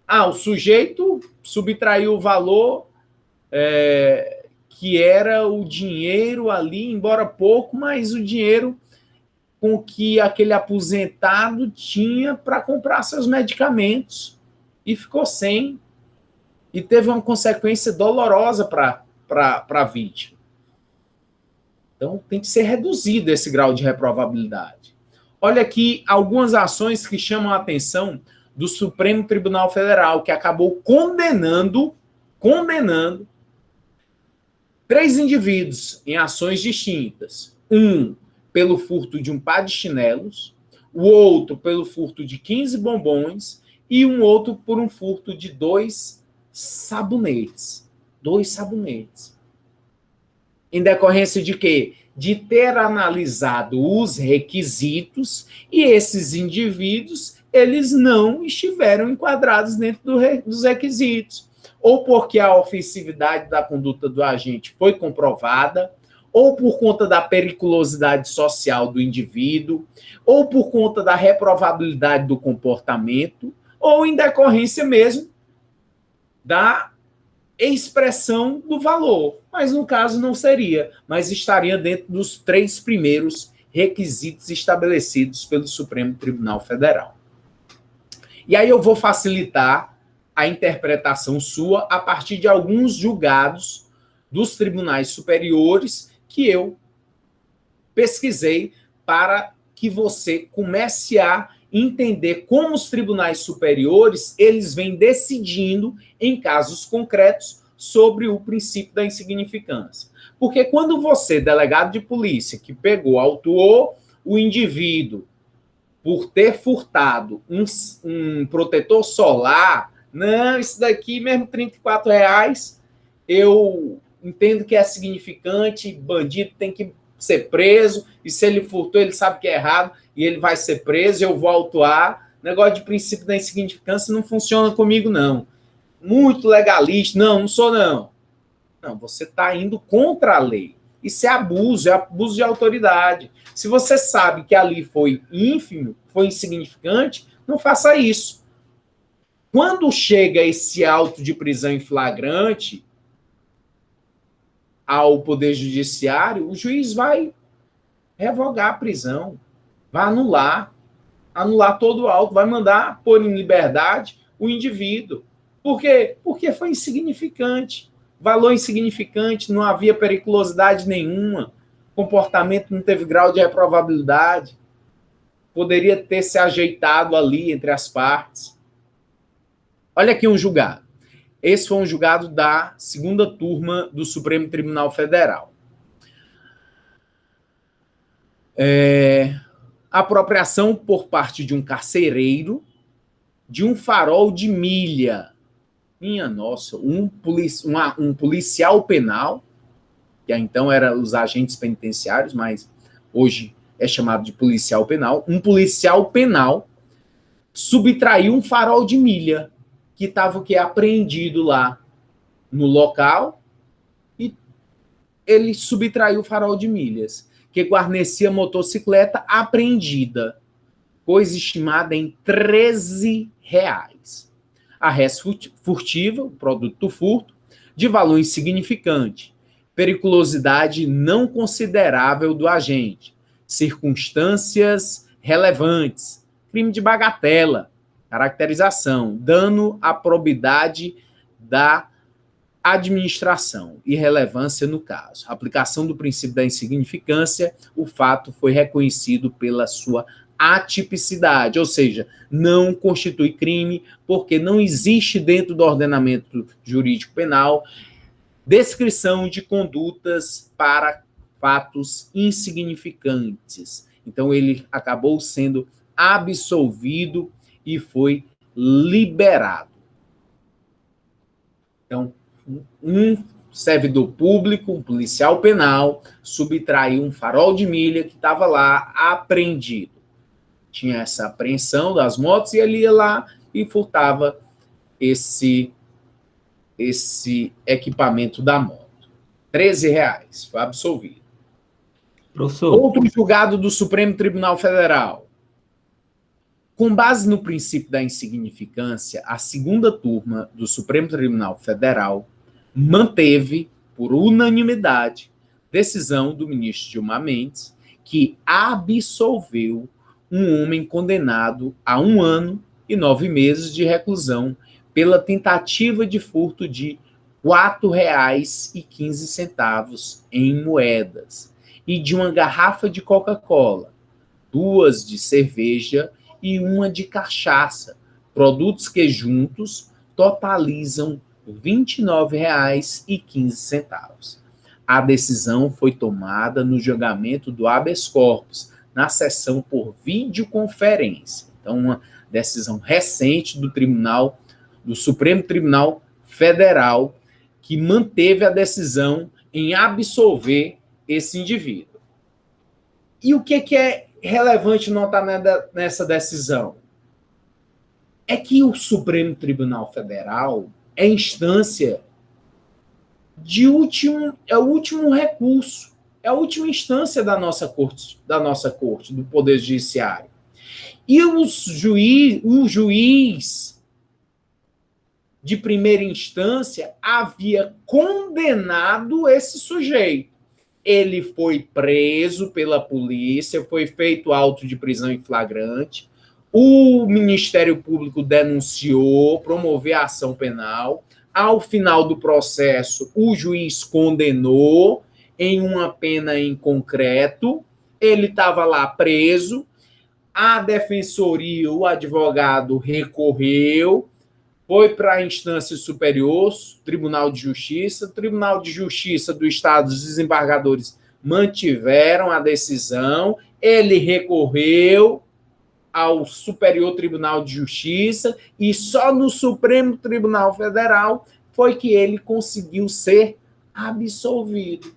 O sujeito subtraiu o valor que era o dinheiro ali, embora pouco, mas o dinheiro com que aquele aposentado tinha para comprar seus medicamentos. E ficou sem. E teve uma consequência dolorosa para a vítima. Então, tem que ser reduzido esse grau de reprovabilidade. Olha aqui algumas ações que chamam a atenção do Supremo Tribunal Federal, que acabou condenando 3 indivíduos em ações distintas. Um pelo furto de um par de chinelos, o outro pelo furto de 15 bombons e um outro por um furto de 2 sabonetes. 2 sabonetes. Em decorrência de quê? De ter analisado os requisitos e esses indivíduos, eles não estiveram enquadrados dentro dos requisitos. Ou porque a ofensividade da conduta do agente foi comprovada, ou por conta da periculosidade social do indivíduo, ou por conta da reprovabilidade do comportamento, ou em decorrência mesmo da expressão do valor. Mas no caso não seria, mas estaria dentro dos 3 primeiros requisitos estabelecidos pelo Supremo Tribunal Federal. E aí eu vou facilitar a interpretação sua a partir de alguns julgados dos tribunais superiores que eu pesquisei para que você comece a entender como os tribunais superiores eles vêm decidindo em casos concretos sobre o princípio da insignificância. Porque quando você, delegado de polícia, que pegou, autuou o indivíduo por ter furtado um protetor solar, não, isso daqui mesmo R$34, eu entendo que é significante, bandido tem que ser preso, e se ele furtou, ele sabe que é errado, e ele vai ser preso, eu vou autuar. Negócio de princípio da insignificância não funciona comigo, não. Muito legalista. Não sou, não. Não, você está indo contra a lei. Isso é abuso de autoridade. Se você sabe que ali foi ínfimo, foi insignificante, não faça isso. Quando chega esse auto de prisão em flagrante ao Poder Judiciário, o juiz vai revogar a prisão, vai anular todo o auto, vai mandar pôr em liberdade o indivíduo. Por quê? Porque foi insignificante. Valor insignificante, não havia periculosidade nenhuma, comportamento não teve grau de reprovabilidade, poderia ter se ajeitado ali entre as partes. Olha aqui um julgado. Esse foi um julgado da 2ª turma do Supremo Tribunal Federal. Apropriação por parte de um carcereiro de um farol de milha. Minha nossa, um policial penal, que então eram os agentes penitenciários, mas hoje é chamado de policial penal. Um policial penal subtraiu um farol de milha que estava apreendido lá no local, e ele subtraiu o farol de milhas, que guarnecia motocicleta apreendida, coisa estimada em R$13. A res furtiva, o produto do furto, de valor insignificante, periculosidade não considerável do agente, circunstâncias relevantes, crime de bagatela, caracterização, dano à probidade da administração, irrelevância no caso. Aplicação do princípio da insignificância, o fato foi reconhecido pela sua atipicidade, ou seja, não constitui crime porque não existe dentro do ordenamento jurídico penal descrição de condutas para fatos insignificantes. Então ele acabou sendo absolvido e foi liberado. Então, um servidor público, um policial penal, subtraiu um farol de milha que estava lá apreendido. Tinha essa apreensão das motos e ele ia lá e furtava esse equipamento da moto. R$13, foi absolvido. Professor. Outro julgado do Supremo Tribunal Federal. Com base no princípio da insignificância, a 2ª turma do Supremo Tribunal Federal manteve, por unanimidade, decisão do ministro Gilmar Mendes, que absolveu um homem condenado a 1 ano e 9 meses de reclusão pela tentativa de furto de R$4,15 em moedas e de uma garrafa de Coca-Cola, 2 de cerveja e 1 de cachaça, produtos que juntos totalizam R$29,15. A decisão foi tomada no julgamento do habeas corpus, na sessão por videoconferência. Então, uma decisão recente do Supremo Tribunal Federal, que manteve a decisão em absolver esse indivíduo. E o que é relevante notar nessa decisão? É que o Supremo Tribunal Federal é instância de o último recurso, é a última instância da nossa corte, do Poder Judiciário. E o juiz de primeira instância havia condenado esse sujeito. Ele foi preso pela polícia, foi feito auto de prisão em flagrante, o Ministério Público denunciou, promoveu a ação penal. Ao final do processo, o juiz condenou em uma pena em concreto, ele estava lá preso, a defensoria, o advogado recorreu, foi para a instância superior, Tribunal de Justiça. O Tribunal de Justiça do Estado, os desembargadores mantiveram a decisão, ele recorreu ao Superior Tribunal de Justiça e só no Supremo Tribunal Federal foi que ele conseguiu ser absolvido.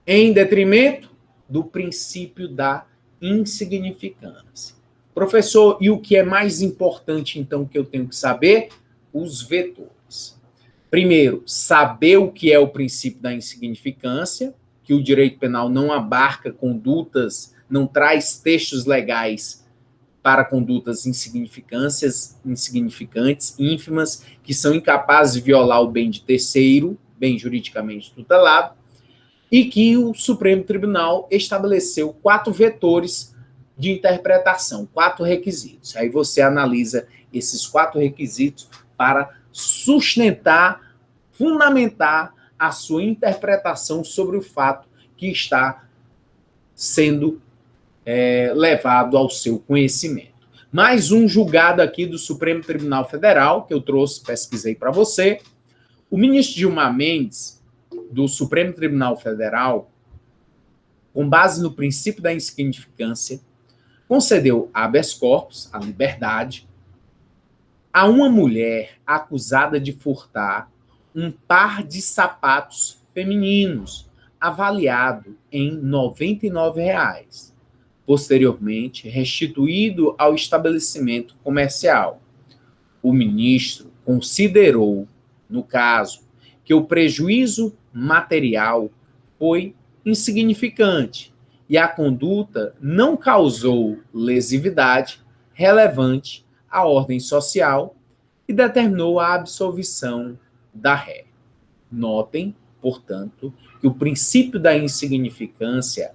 Em detrimento do princípio da insignificância. Professor, e o que é mais importante, então, que eu tenho que saber? Os vetores. Primeiro, saber o que é o princípio da insignificância, que o direito penal não abarca condutas, não traz textos legais para condutas insignificantes, ínfimas, que são incapazes de violar o bem de terceiro, bem juridicamente tutelado, e que o Supremo Tribunal estabeleceu 4 vetores de interpretação, 4 requisitos. Aí você analisa esses 4 requisitos para sustentar, fundamentar a sua interpretação sobre o fato que está sendo levado ao seu conhecimento. Mais um julgado aqui do Supremo Tribunal Federal, que eu pesquisei para você. O ministro Gilmar Mendes, do Supremo Tribunal Federal, com base no princípio da insignificância, concedeu habeas corpus, a liberdade, a uma mulher acusada de furtar um par de sapatos femininos, avaliado em R$ 99, posteriormente restituído ao estabelecimento comercial. O ministro considerou, no caso, que o prejuízo material foi insignificante e a conduta não causou lesividade relevante à ordem social e determinou a absolvição da ré. Notem, portanto, que o princípio da insignificância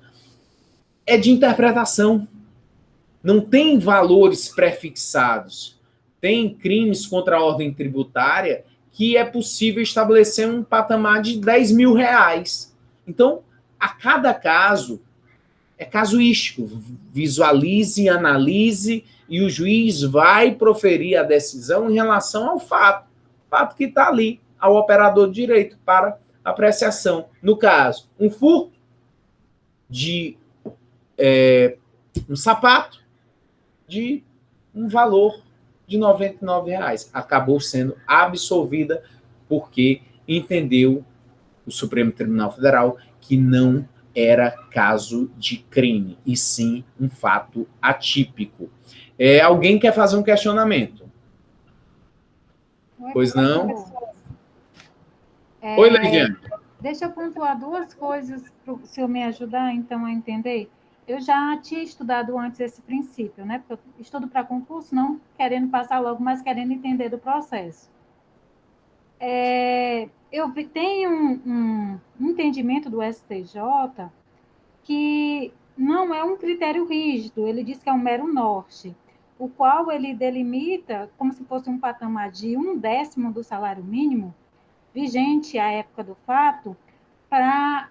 é de interpretação. Não tem valores prefixados. Tem crimes contra a ordem tributária que é possível estabelecer um patamar de R$ 10.000. Então, a cada caso, é casuístico. Visualize, analise, e o juiz vai proferir a decisão em relação ao fato que está ali, ao operador de direito para apreciação. No caso, um furto de um sapato de um valor de R$ 99. Acabou sendo absolvida porque entendeu o Supremo Tribunal Federal que não era caso de crime, e sim um fato atípico. Alguém quer fazer um questionamento? Pois não? Oi, Leidiane. Deixa eu pontuar 2 coisas para o senhor me ajudar, então, a entender. Eu já tinha estudado antes esse princípio, né? Porque eu estudo para concurso, não querendo passar logo, mas querendo entender do processo. Eu tenho um entendimento do STJ que não é um critério rígido, ele diz que é um mero norte, o qual ele delimita como se fosse um patamar de 1/10 do salário mínimo, vigente à época do fato, para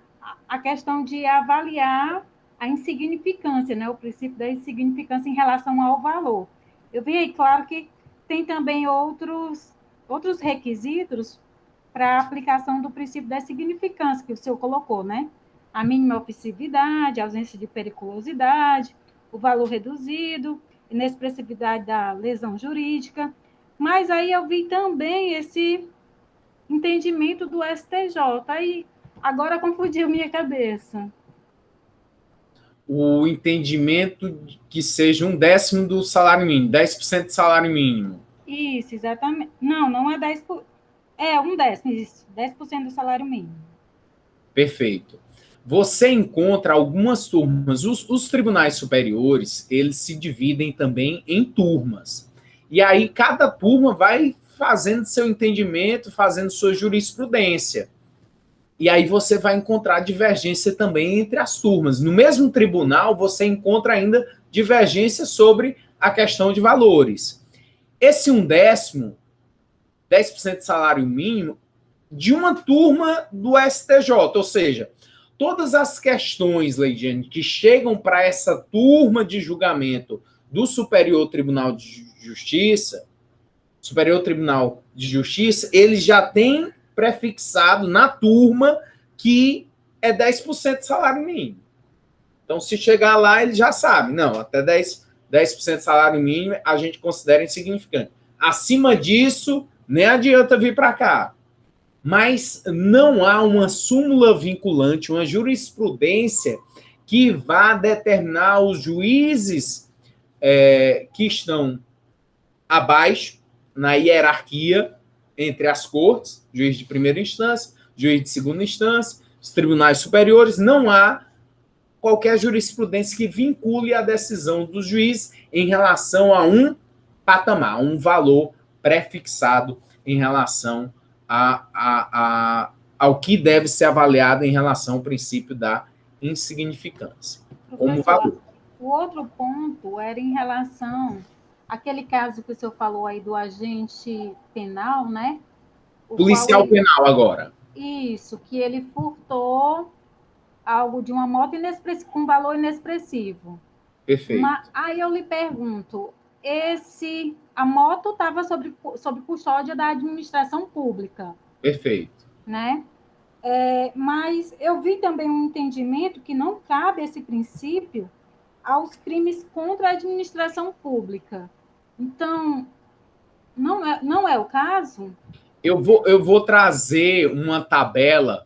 a questão de avaliar a insignificância, né? O princípio da insignificância em relação ao valor. Eu vi aí, claro, que tem também outros requisitos para a aplicação do princípio da insignificância, que o senhor colocou, né? A mínima ofissividade, a ausência de periculosidade, o valor reduzido, inexpressividade da lesão jurídica. Mas aí eu vi também esse entendimento do STJ. Aí agora confundiu minha cabeça. O entendimento que seja 1/10 do salário mínimo, 10% do salário mínimo. Isso, exatamente. Não é 10%. É 1/10, isso. 10% do salário mínimo. Perfeito. você encontra algumas turmas, os tribunais superiores, eles se dividem também em turmas. E aí cada turma vai fazendo seu entendimento, fazendo sua jurisprudência. E aí você vai encontrar divergência também entre as turmas. No mesmo tribunal, você encontra ainda divergência sobre a questão de valores. Esse 1/10, 10% de salário mínimo, de uma turma do STJ, ou seja, todas as questões, Leidiane, que chegam para essa turma de julgamento do Superior Tribunal de Justiça, ele já tem prefixado na turma que é 10% de salário mínimo. Então, se chegar lá, ele já sabe, não, até 10% de salário mínimo a gente considera insignificante. Acima disso, nem adianta vir para cá. Mas não há uma súmula vinculante, uma jurisprudência que vá determinar os juízes que estão abaixo, na hierarquia entre as cortes, juiz de primeira instância, juiz de segunda instância, os tribunais superiores, não há qualquer jurisprudência que vincule a decisão dos juízes em relação a um patamar, um valor prefixado em relação ao que deve ser avaliado em relação ao princípio da insignificância. Como valor. O outro ponto era em relação àquele caso que o senhor falou aí do agente penal, né? Policial penal agora. Isso, que ele furtou algo de uma moto com valor inexpressivo. Perfeito. Aí eu lhe pergunto, a moto estava sob custódia da administração pública. Perfeito. Né? Mas eu vi também um entendimento que não cabe esse princípio aos crimes contra a administração pública. Então, não é o caso? Eu vou trazer uma tabela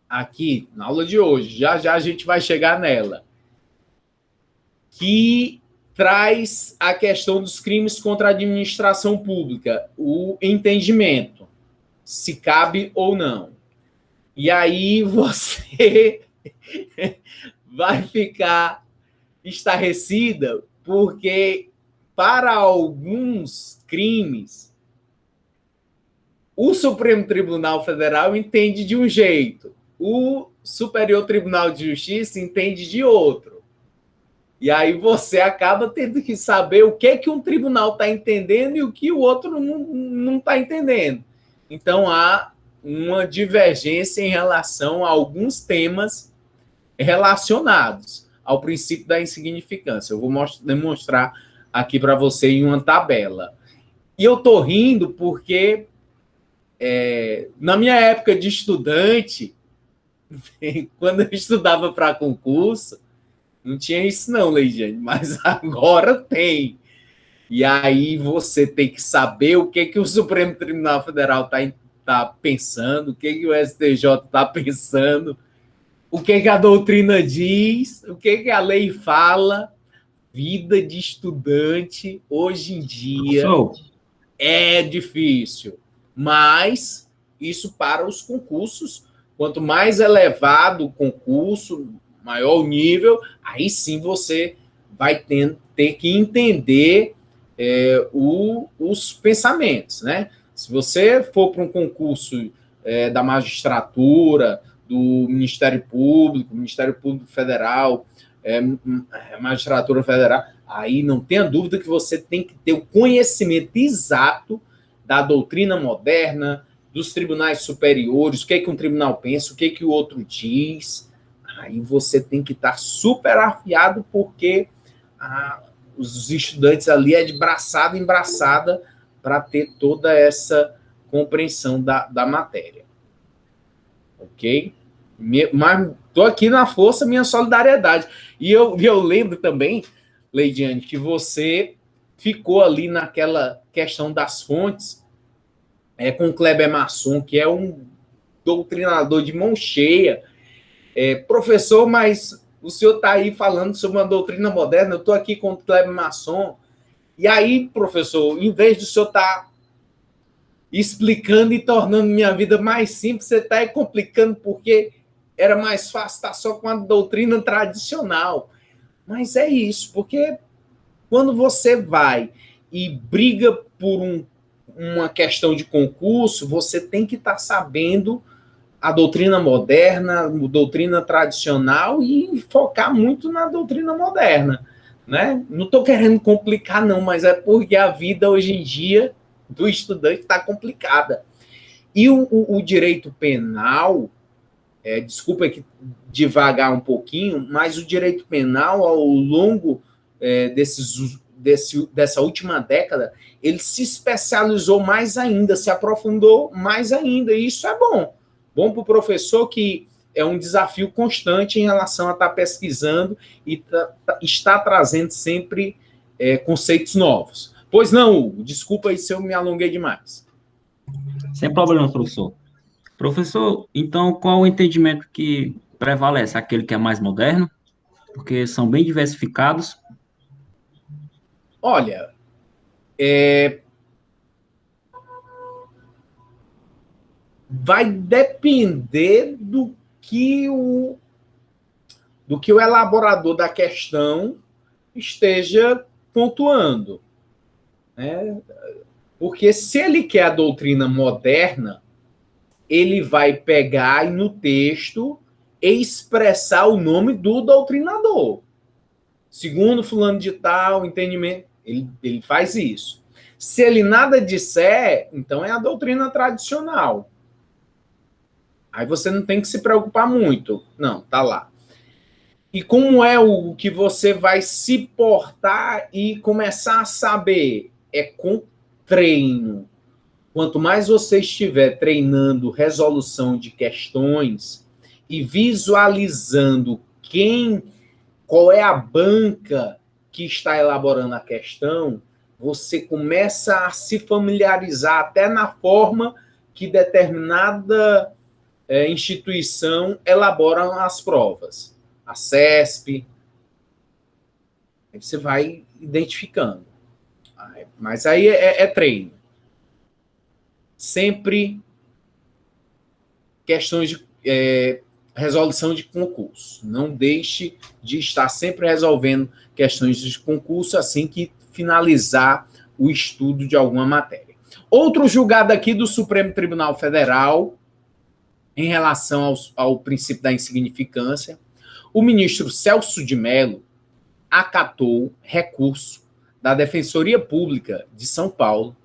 aqui na aula de hoje, já a gente vai chegar nela, que traz a questão dos crimes contra a administração pública, o entendimento, se cabe ou não. E aí você vai ficar estarrecida, porque para alguns crimes, o Supremo Tribunal Federal entende de um jeito, o Superior Tribunal de Justiça entende de outro. E aí você acaba tendo que saber o que um tribunal está entendendo e o que o outro não está entendendo. Então, há uma divergência em relação a alguns temas relacionados ao princípio da insignificância. Eu vou demonstrar aqui para você em uma tabela. E eu estou rindo porque, na minha época de estudante, quando eu estudava para concurso, não tinha isso não, Leidiane, mas agora tem. E aí você tem que saber o que o Supremo Tribunal Federal está pensando, o que o STJ está pensando, o que a doutrina diz, o que a lei fala. Vida de estudante, hoje em dia, é difícil. Mas isso para os concursos, quanto mais elevado o concurso, maior o nível, aí sim você vai ter que entender os pensamentos, né? Se você for para um concurso da magistratura, do Ministério Público Federal, magistratura federal, aí não tenha dúvida que você tem que ter o conhecimento exato da doutrina moderna, dos tribunais superiores, o que um tribunal pensa, o que o outro diz. Aí você tem que estar super afiado, porque os estudantes ali é de braçada em braçada para ter toda essa compreensão da matéria. Ok? Mas estou aqui na força, minha solidariedade. E eu lembro também, Leidiane, que você ficou ali naquela questão das fontes com o Kleber Masson, que é um doutrinador de mão cheia. Professor, mas o senhor está aí falando sobre uma doutrina moderna, eu estou aqui com o Kleber Masson. E aí, professor, em vez de o senhor estar explicando e tornando minha vida mais simples, você está complicando, porque era mais fácil estar só com a doutrina tradicional. Mas é isso, porque quando você vai e briga por uma questão de concurso, você tem que estar sabendo a doutrina moderna, a doutrina tradicional e focar muito na doutrina moderna. Né? Não estou querendo complicar, não, mas é porque a vida hoje em dia do estudante está complicada. E o direito penal, desculpa que devagar um pouquinho, mas o direito penal, ao longo dessa última década, ele se especializou mais ainda, se aprofundou mais ainda, e isso é bom. Bom para o professor, que é um desafio constante em relação a estar pesquisando e está trazendo sempre conceitos novos. Pois não, Hugo, desculpa aí se eu me alonguei demais. Sem problema, professor. Professor, então qual o entendimento que prevalece? Aquele que é mais moderno? Porque são bem diversificados. Olha, vai depender do que o elaborador da questão esteja pontuando. Né? Porque se ele quer a doutrina moderna, ele vai pegar no texto e expressar o nome do doutrinador. Segundo fulano de tal, entendimento, ele faz isso. Se ele nada disser, então é a doutrina tradicional. Aí você não tem que se preocupar muito. Não, tá lá. E como é o que você vai se portar e começar a saber? É com treino. Quanto mais você estiver treinando resolução de questões e visualizando qual é a banca que está elaborando a questão, você começa a se familiarizar até na forma que determinada instituição elabora as provas. A CESP. Aí você vai identificando. Mas aí é treino. Sempre questões de resolução de concurso. Não deixe de estar sempre resolvendo questões de concurso assim que finalizar o estudo de alguma matéria. Outro julgado aqui do Supremo Tribunal Federal, em relação ao princípio da insignificância, o ministro Celso de Mello acatou recurso da Defensoria Pública de São Paulo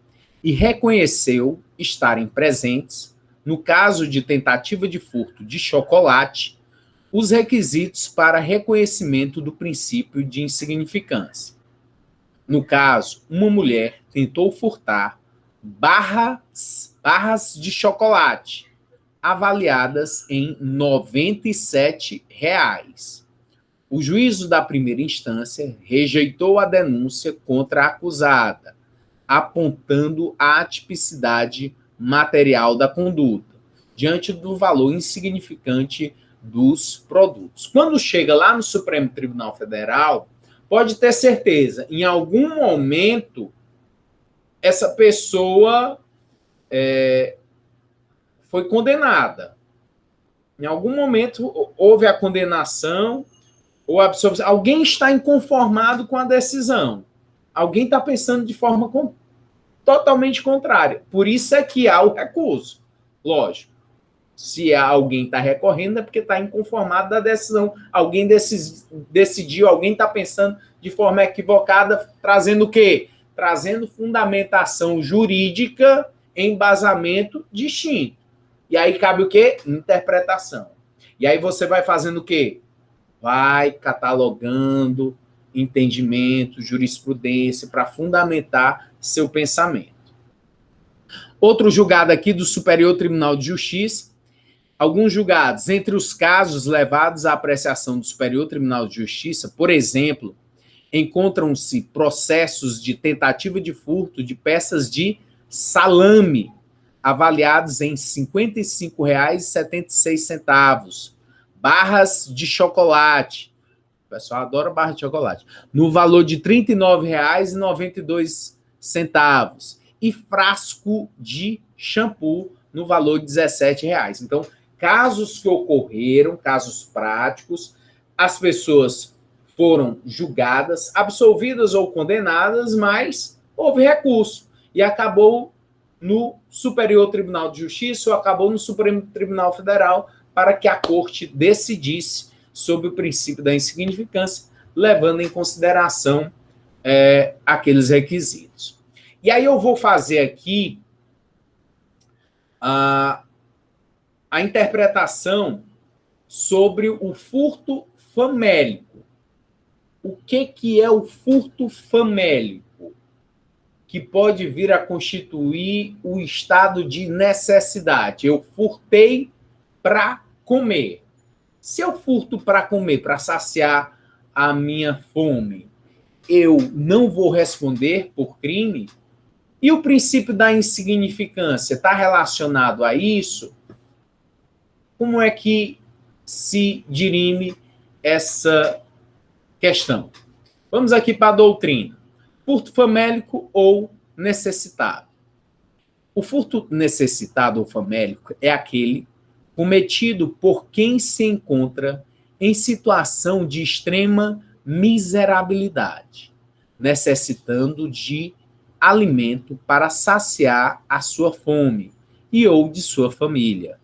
e reconheceu estarem presentes, no caso de tentativa de furto de chocolate, os requisitos para reconhecimento do princípio de insignificância. No caso, uma mulher tentou furtar barras de chocolate, avaliadas em R$ 97. O juízo da primeira instância rejeitou a denúncia contra a acusada, apontando a atipicidade material da conduta, diante do valor insignificante dos produtos. Quando chega lá no Supremo Tribunal Federal, pode ter certeza, em algum momento, essa pessoa foi condenada. Em algum momento houve a condenação ou a absolvição. Alguém está inconformado com a decisão. Alguém está pensando de forma totalmente contrária. Por isso é que há o recurso. Lógico. Se alguém está recorrendo, é porque está inconformado da decisão. Alguém decidiu, alguém está pensando de forma equivocada, trazendo o quê? Trazendo fundamentação jurídica, embasamento distinto. E aí cabe o quê? Interpretação. E aí você vai fazendo o quê? Vai catalogando entendimento, jurisprudência, para fundamentar seu pensamento. Outro julgado aqui do Superior Tribunal de Justiça. Alguns julgados, entre os casos levados à apreciação do Superior Tribunal de Justiça, por exemplo, encontram-se processos de tentativa de furto de peças de salame, avaliados em R$ 55,76, barras de chocolate, o pessoal adora barra de chocolate, no valor de R$ 39,92, e frasco de shampoo no valor de R$ 17. Então, casos que ocorreram, casos práticos, as pessoas foram julgadas, absolvidas ou condenadas, mas houve recurso e acabou no Superior Tribunal de Justiça ou acabou no Supremo Tribunal Federal para que a Corte decidisse sobre o princípio da insignificância, levando em consideração aqueles requisitos. E aí eu vou fazer aqui a interpretação sobre o furto famélico. O que é o furto famélico? Que pode vir a constituir o estado de necessidade. Eu furtei para comer. Se eu furto para comer, para saciar a minha fome, eu não vou responder por crime? E o princípio da insignificância está relacionado a isso? Como é que se dirime essa questão? Vamos aqui para a doutrina. Furto famélico ou necessitado. O furto necessitado ou famélico é aquele cometido por quem se encontra em situação de extrema miserabilidade, necessitando de alimento para saciar a sua fome e ou de sua família.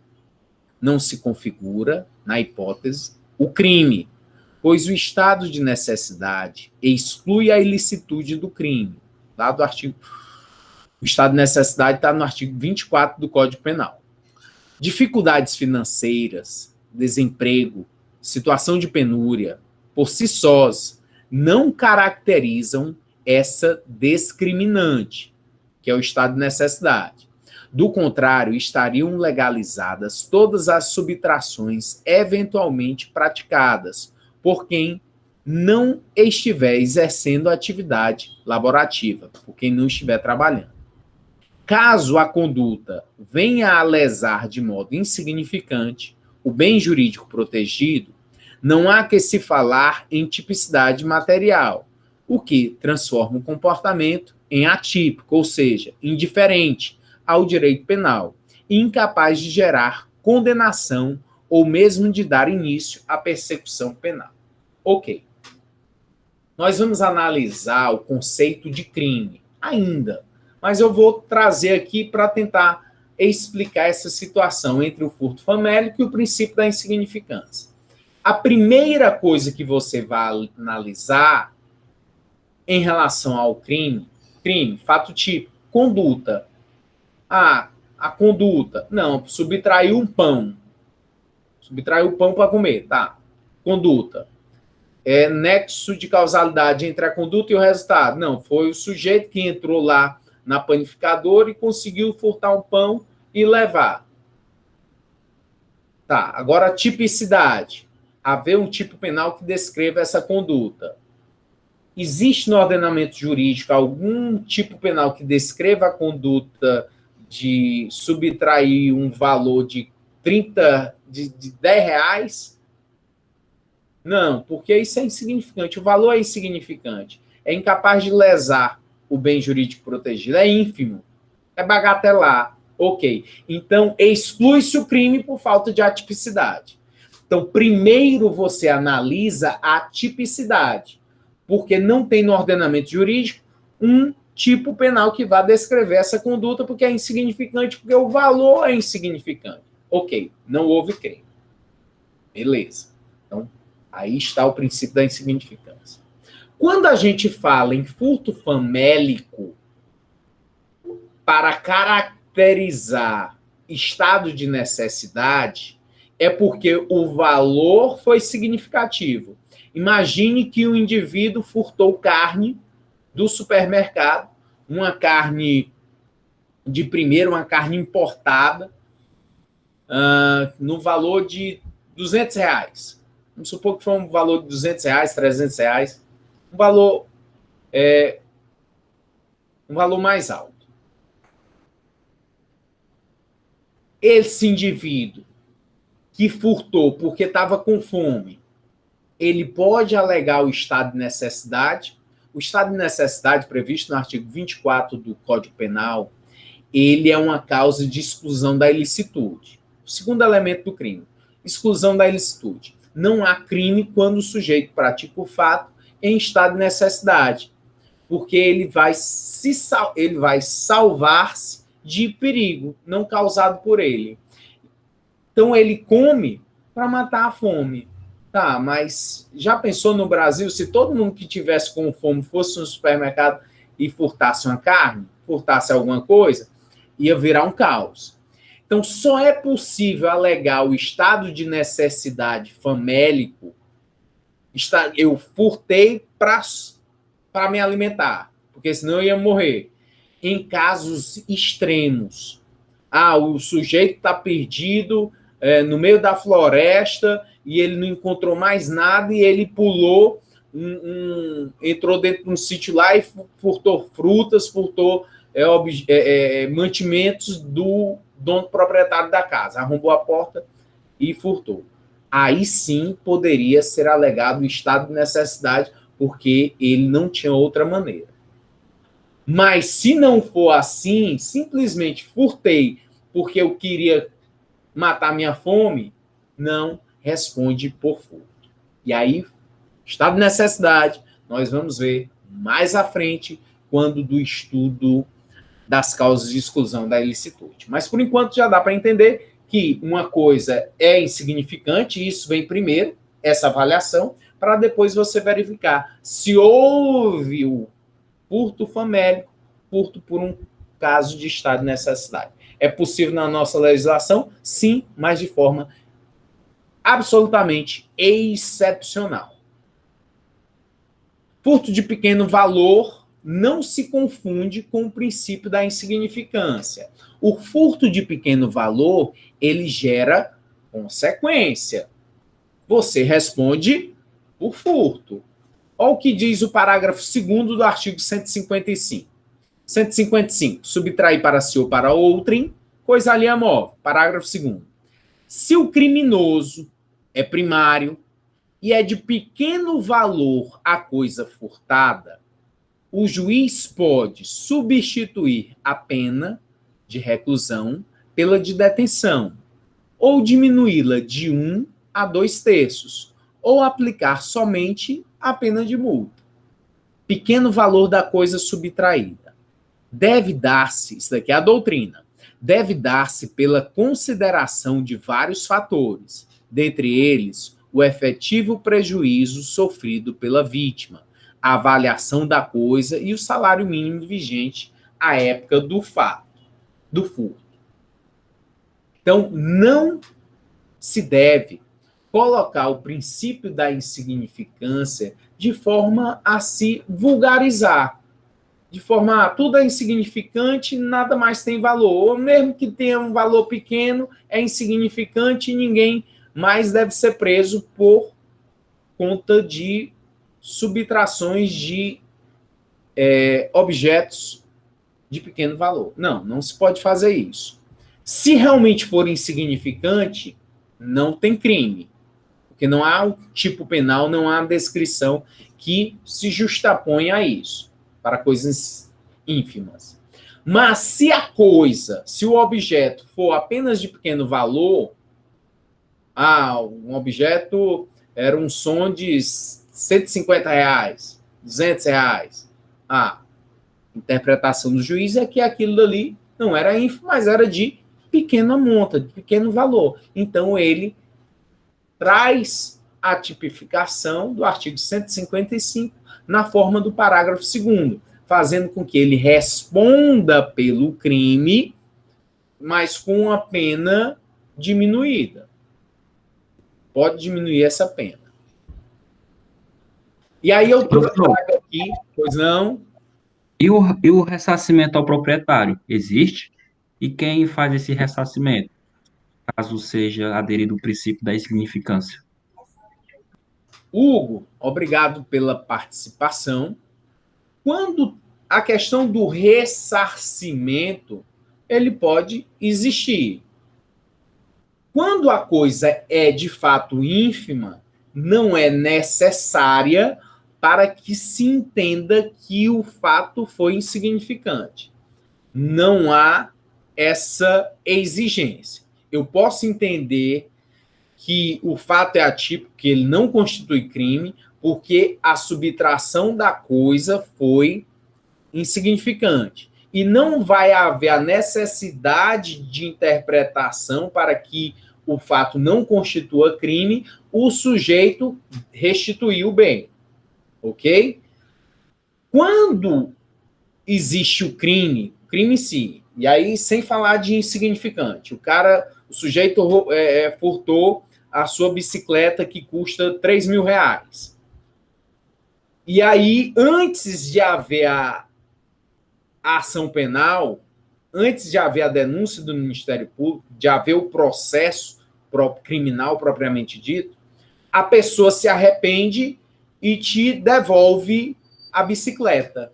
Não se configura, na hipótese, o crime, pois o estado de necessidade exclui a ilicitude do crime. Lá do artigo... O estado de necessidade está no artigo 24 do Código Penal. Dificuldades financeiras, desemprego, situação de penúria, por si sós, não caracterizam essa discriminante, que é o estado de necessidade. Do contrário, estariam legalizadas todas as subtrações eventualmente praticadas por quem não estiver exercendo atividade laborativa, por quem não estiver trabalhando. Caso a conduta venha a lesar de modo insignificante o bem jurídico protegido, não há que se falar em tipicidade material, o que transforma o comportamento em atípico, ou seja, indiferente ao direito penal, e incapaz de gerar condenação ou mesmo de dar início à persecução penal. Ok. Nós vamos analisar o conceito de crime ainda, mas eu vou trazer aqui para tentar explicar essa situação entre o furto famélico e o princípio da insignificância. A primeira coisa que você vai analisar em relação ao crime, fato típico, conduta. A conduta, não, subtraiu um pão. Subtraiu o pão para comer, tá. Conduta. Nexo de causalidade entre a conduta e o resultado. Não, foi o sujeito que entrou lá na panificadora e conseguiu furtar um pão e levar. Tá, agora a tipicidade. Haver um tipo penal que descreva essa conduta. Existe no ordenamento jurídico algum tipo penal que descreva a conduta de subtrair um valor de 10 reais? Não, porque isso é insignificante. O valor é insignificante. É incapaz de lesar o bem jurídico protegido. É ínfimo. É bagatelar. Ok. Então, exclui-se o crime por falta de atipicidade. Então, primeiro você analisa a tipicidade, porque não tem no ordenamento jurídico um tipo penal que vá descrever essa conduta, porque é insignificante, porque o valor é insignificante. Ok, não houve crime. Beleza. Então, aí está o princípio da insignificância. Quando a gente fala em furto famélico, para caracterizar estado de necessidade, é porque o valor foi significativo. Imagine que o indivíduo furtou carne do supermercado, uma carne de primeira, uma carne importada, no valor de R$200. Vamos supor que foi um valor de R$200, R$300, um valor mais alto. Esse indivíduo que furtou porque estava com fome, ele pode alegar o estado de necessidade. O estado de necessidade previsto no artigo 24 do Código Penal, ele é uma causa de exclusão da ilicitude. segundo elemento do crime, exclusão da ilicitude. Não há crime quando o sujeito pratica o fato em estado de necessidade, porque ele vai salvar-se de perigo não causado por ele. Então ele come para matar a fome. Tá, mas já pensou no Brasil, se todo mundo que tivesse com fome fosse no supermercado e furtasse uma carne, furtasse alguma coisa, ia virar um caos. Então, só é possível alegar o estado de necessidade famélico. Eu furtei para me alimentar, porque senão eu ia morrer. Em casos extremos. O sujeito está perdido no meio da floresta e ele não encontrou mais nada e ele pulou, entrou dentro de um sítio lá e furtou frutas, furtou mantimentos do dono proprietário da casa, arrombou a porta e furtou. Aí sim poderia ser alegado o estado de necessidade, porque ele não tinha outra maneira. Mas se não for assim, simplesmente furtei porque eu queria matar minha fome, não responde por furto. E aí, estado de necessidade, nós vamos ver mais à frente, quando do estudo das causas de exclusão da ilicitude. Mas, por enquanto, já dá para entender que uma coisa é insignificante, e isso vem primeiro, essa avaliação, para depois você verificar se houve o furto famélico, furto por um caso de estado de necessidade. É possível na nossa legislação? Sim, mas de forma absolutamente excepcional. Furto de pequeno valor não se confunde com o princípio da insignificância. O furto de pequeno valor, ele gera consequência. Você responde por furto. Olha o que diz o parágrafo 2º do artigo 155. 155. Subtrair para si ou para outrem, coisa alheia móvel. Parágrafo 2º. Se o criminoso é primário e é de pequeno valor a coisa furtada, o juiz pode substituir a pena de reclusão pela de detenção, ou diminuí-la de 1 a 2/3, ou aplicar somente a pena de multa. Pequeno valor da coisa subtraída. Deve dar-se, isso daqui é a doutrina, deve dar-se pela consideração de vários fatores, dentre eles o efetivo prejuízo sofrido pela vítima, a avaliação da coisa e o salário mínimo vigente à época do fato, do furto. Então, não se deve colocar o princípio da insignificância de forma a se vulgarizar, de forma a tudo é insignificante, nada mais tem valor, ou mesmo que tenha um valor pequeno, é insignificante e ninguém mais deve ser preso por conta de subtrações de objetos de pequeno valor. Não se pode fazer isso. Se realmente for insignificante, não tem crime, porque não há um tipo penal, não há descrição que se justapõe a isso, para coisas ínfimas. Mas se se o objeto for apenas de pequeno valor, um objeto era um som de R$150, R$200. A interpretação do juiz é que aquilo dali não era ínfimo, mas era de pequena monta, de pequeno valor. Então, ele traz a tipificação do artigo 155 na forma do parágrafo 2º, fazendo com que ele responda pelo crime, mas com a pena diminuída. Pode diminuir essa pena. E aí eu trago aqui, pois não? E o ressarcimento ao proprietário existe? E quem faz esse ressarcimento, caso seja aderido o princípio da insignificância? Hugo, obrigado pela participação. Quando a questão do ressarcimento, ele pode existir. Quando a coisa é de fato ínfima, não é necessária para que se entenda que o fato foi insignificante. Não há essa exigência. eu posso entender que o fato é atípico, que ele não constitui crime, porque a subtração da coisa foi insignificante. E não vai haver a necessidade de interpretação para que o fato não constitua crime, o sujeito restituir o bem. Ok? Quando existe o crime sim, e aí sem falar de insignificante, o sujeito furtou a sua bicicleta que custa R$3.000. E aí, antes de haver a ação penal, antes de haver a denúncia do Ministério Público, de haver o processo criminal propriamente dito, a pessoa se arrepende e te devolve a bicicleta.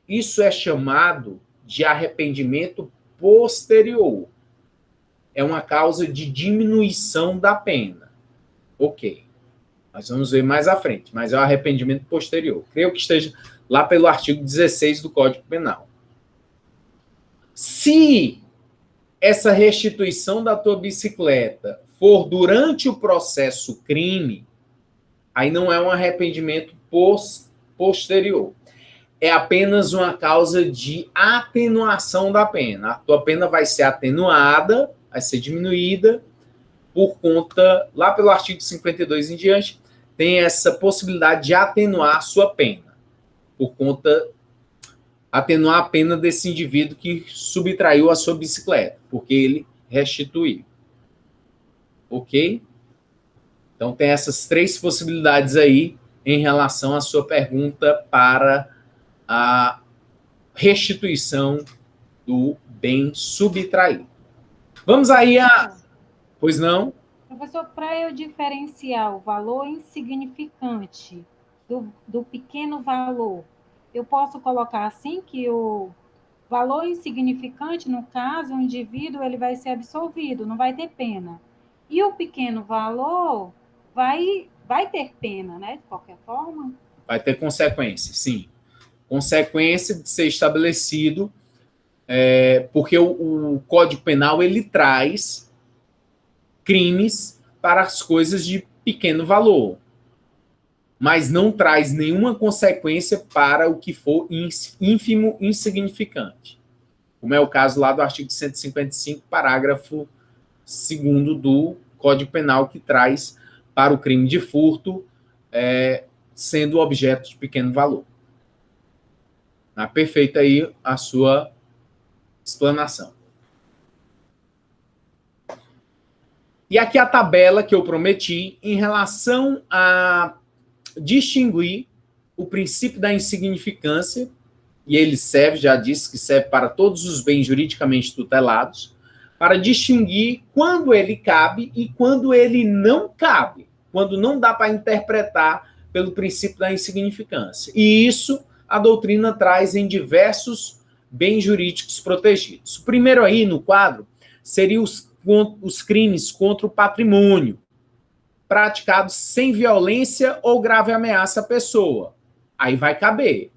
Isso é chamado de arrependimento posterior. É uma causa de diminuição da pena. Ok. Nós vamos ver mais à frente, mas é o arrependimento posterior. Creio que esteja lá pelo artigo 16 do Código Penal. Se essa restituição da tua bicicleta for durante o processo crime, aí não é um arrependimento posterior. É apenas uma causa de atenuação da pena. A tua pena vai ser atenuada, vai ser diminuída, por conta, lá pelo artigo 52 em diante, tem essa possibilidade de atenuar a sua pena, por conta, atenuar a pena desse indivíduo que subtraiu a sua bicicleta, porque ele restituiu. Ok? Então, tem essas três possibilidades aí em relação à sua pergunta para a restituição do bem subtraído. Vamos aí a... Pois não? Professor, para eu diferenciar o valor insignificante do pequeno valor, eu posso colocar assim que o valor insignificante, no caso, o indivíduo ele vai ser absolvido, não vai ter pena. E o pequeno valor vai ter pena, né? De qualquer forma. Vai ter consequência, sim. Consequência de ser estabelecido, porque o Código Penal ele traz crimes para as coisas de pequeno valor, mas não traz nenhuma consequência para o que for ínfimo, insignificante. Como é o caso lá do artigo 155, parágrafo 2º do Código Penal, que traz para o crime de furto, sendo objeto de pequeno valor. Tá perfeita aí a sua explanação. E aqui a tabela que eu prometi em relação a distinguir o princípio da insignificância, e ele serve, já disse que serve para todos os bens juridicamente tutelados, para distinguir quando ele cabe e quando ele não cabe, quando não dá para interpretar pelo princípio da insignificância. E isso a doutrina traz em diversos bens jurídicos protegidos. O primeiro aí no quadro seria os crimes contra o patrimônio, praticados sem violência ou grave ameaça à pessoa. Aí vai caber.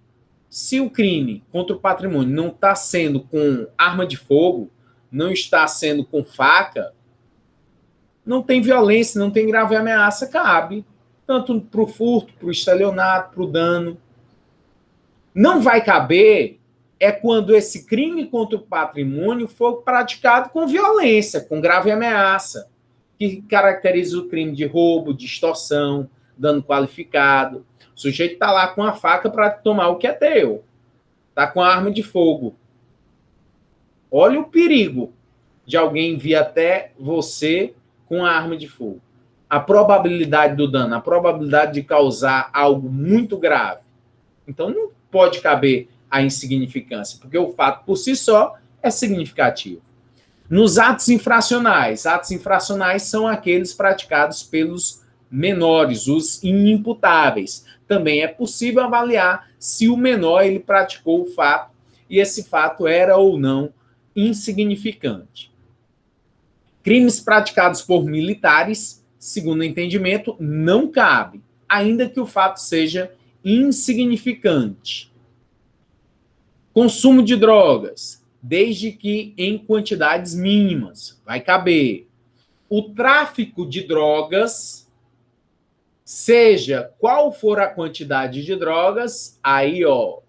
Se o crime contra o patrimônio não está sendo com arma de fogo, não está sendo com faca, não tem violência, não tem grave ameaça, cabe. Tanto para o furto, para o estelionato, para o dano. Não vai caber quando esse crime contra o patrimônio for praticado com violência, com grave ameaça, que caracteriza o crime de roubo, de extorsão, dano qualificado. O sujeito está lá com a faca para tomar o que é teu. Está com a arma de fogo. Olha o perigo de alguém vir até você com a arma de fogo. A probabilidade do dano, a probabilidade de causar algo muito grave. Então, não pode caber a insignificância, porque o fato por si só é significativo. Nos atos infracionais são aqueles praticados pelos menores, os inimputáveis. Também é possível avaliar se o menor ele praticou o fato e esse fato era ou não insignificante. Crimes praticados por militares, segundo o entendimento, não cabe, ainda que o fato seja insignificante. Consumo de drogas, desde que em quantidades mínimas. Vai caber. O tráfico de drogas, seja qual for a quantidade de drogas, aí, ó,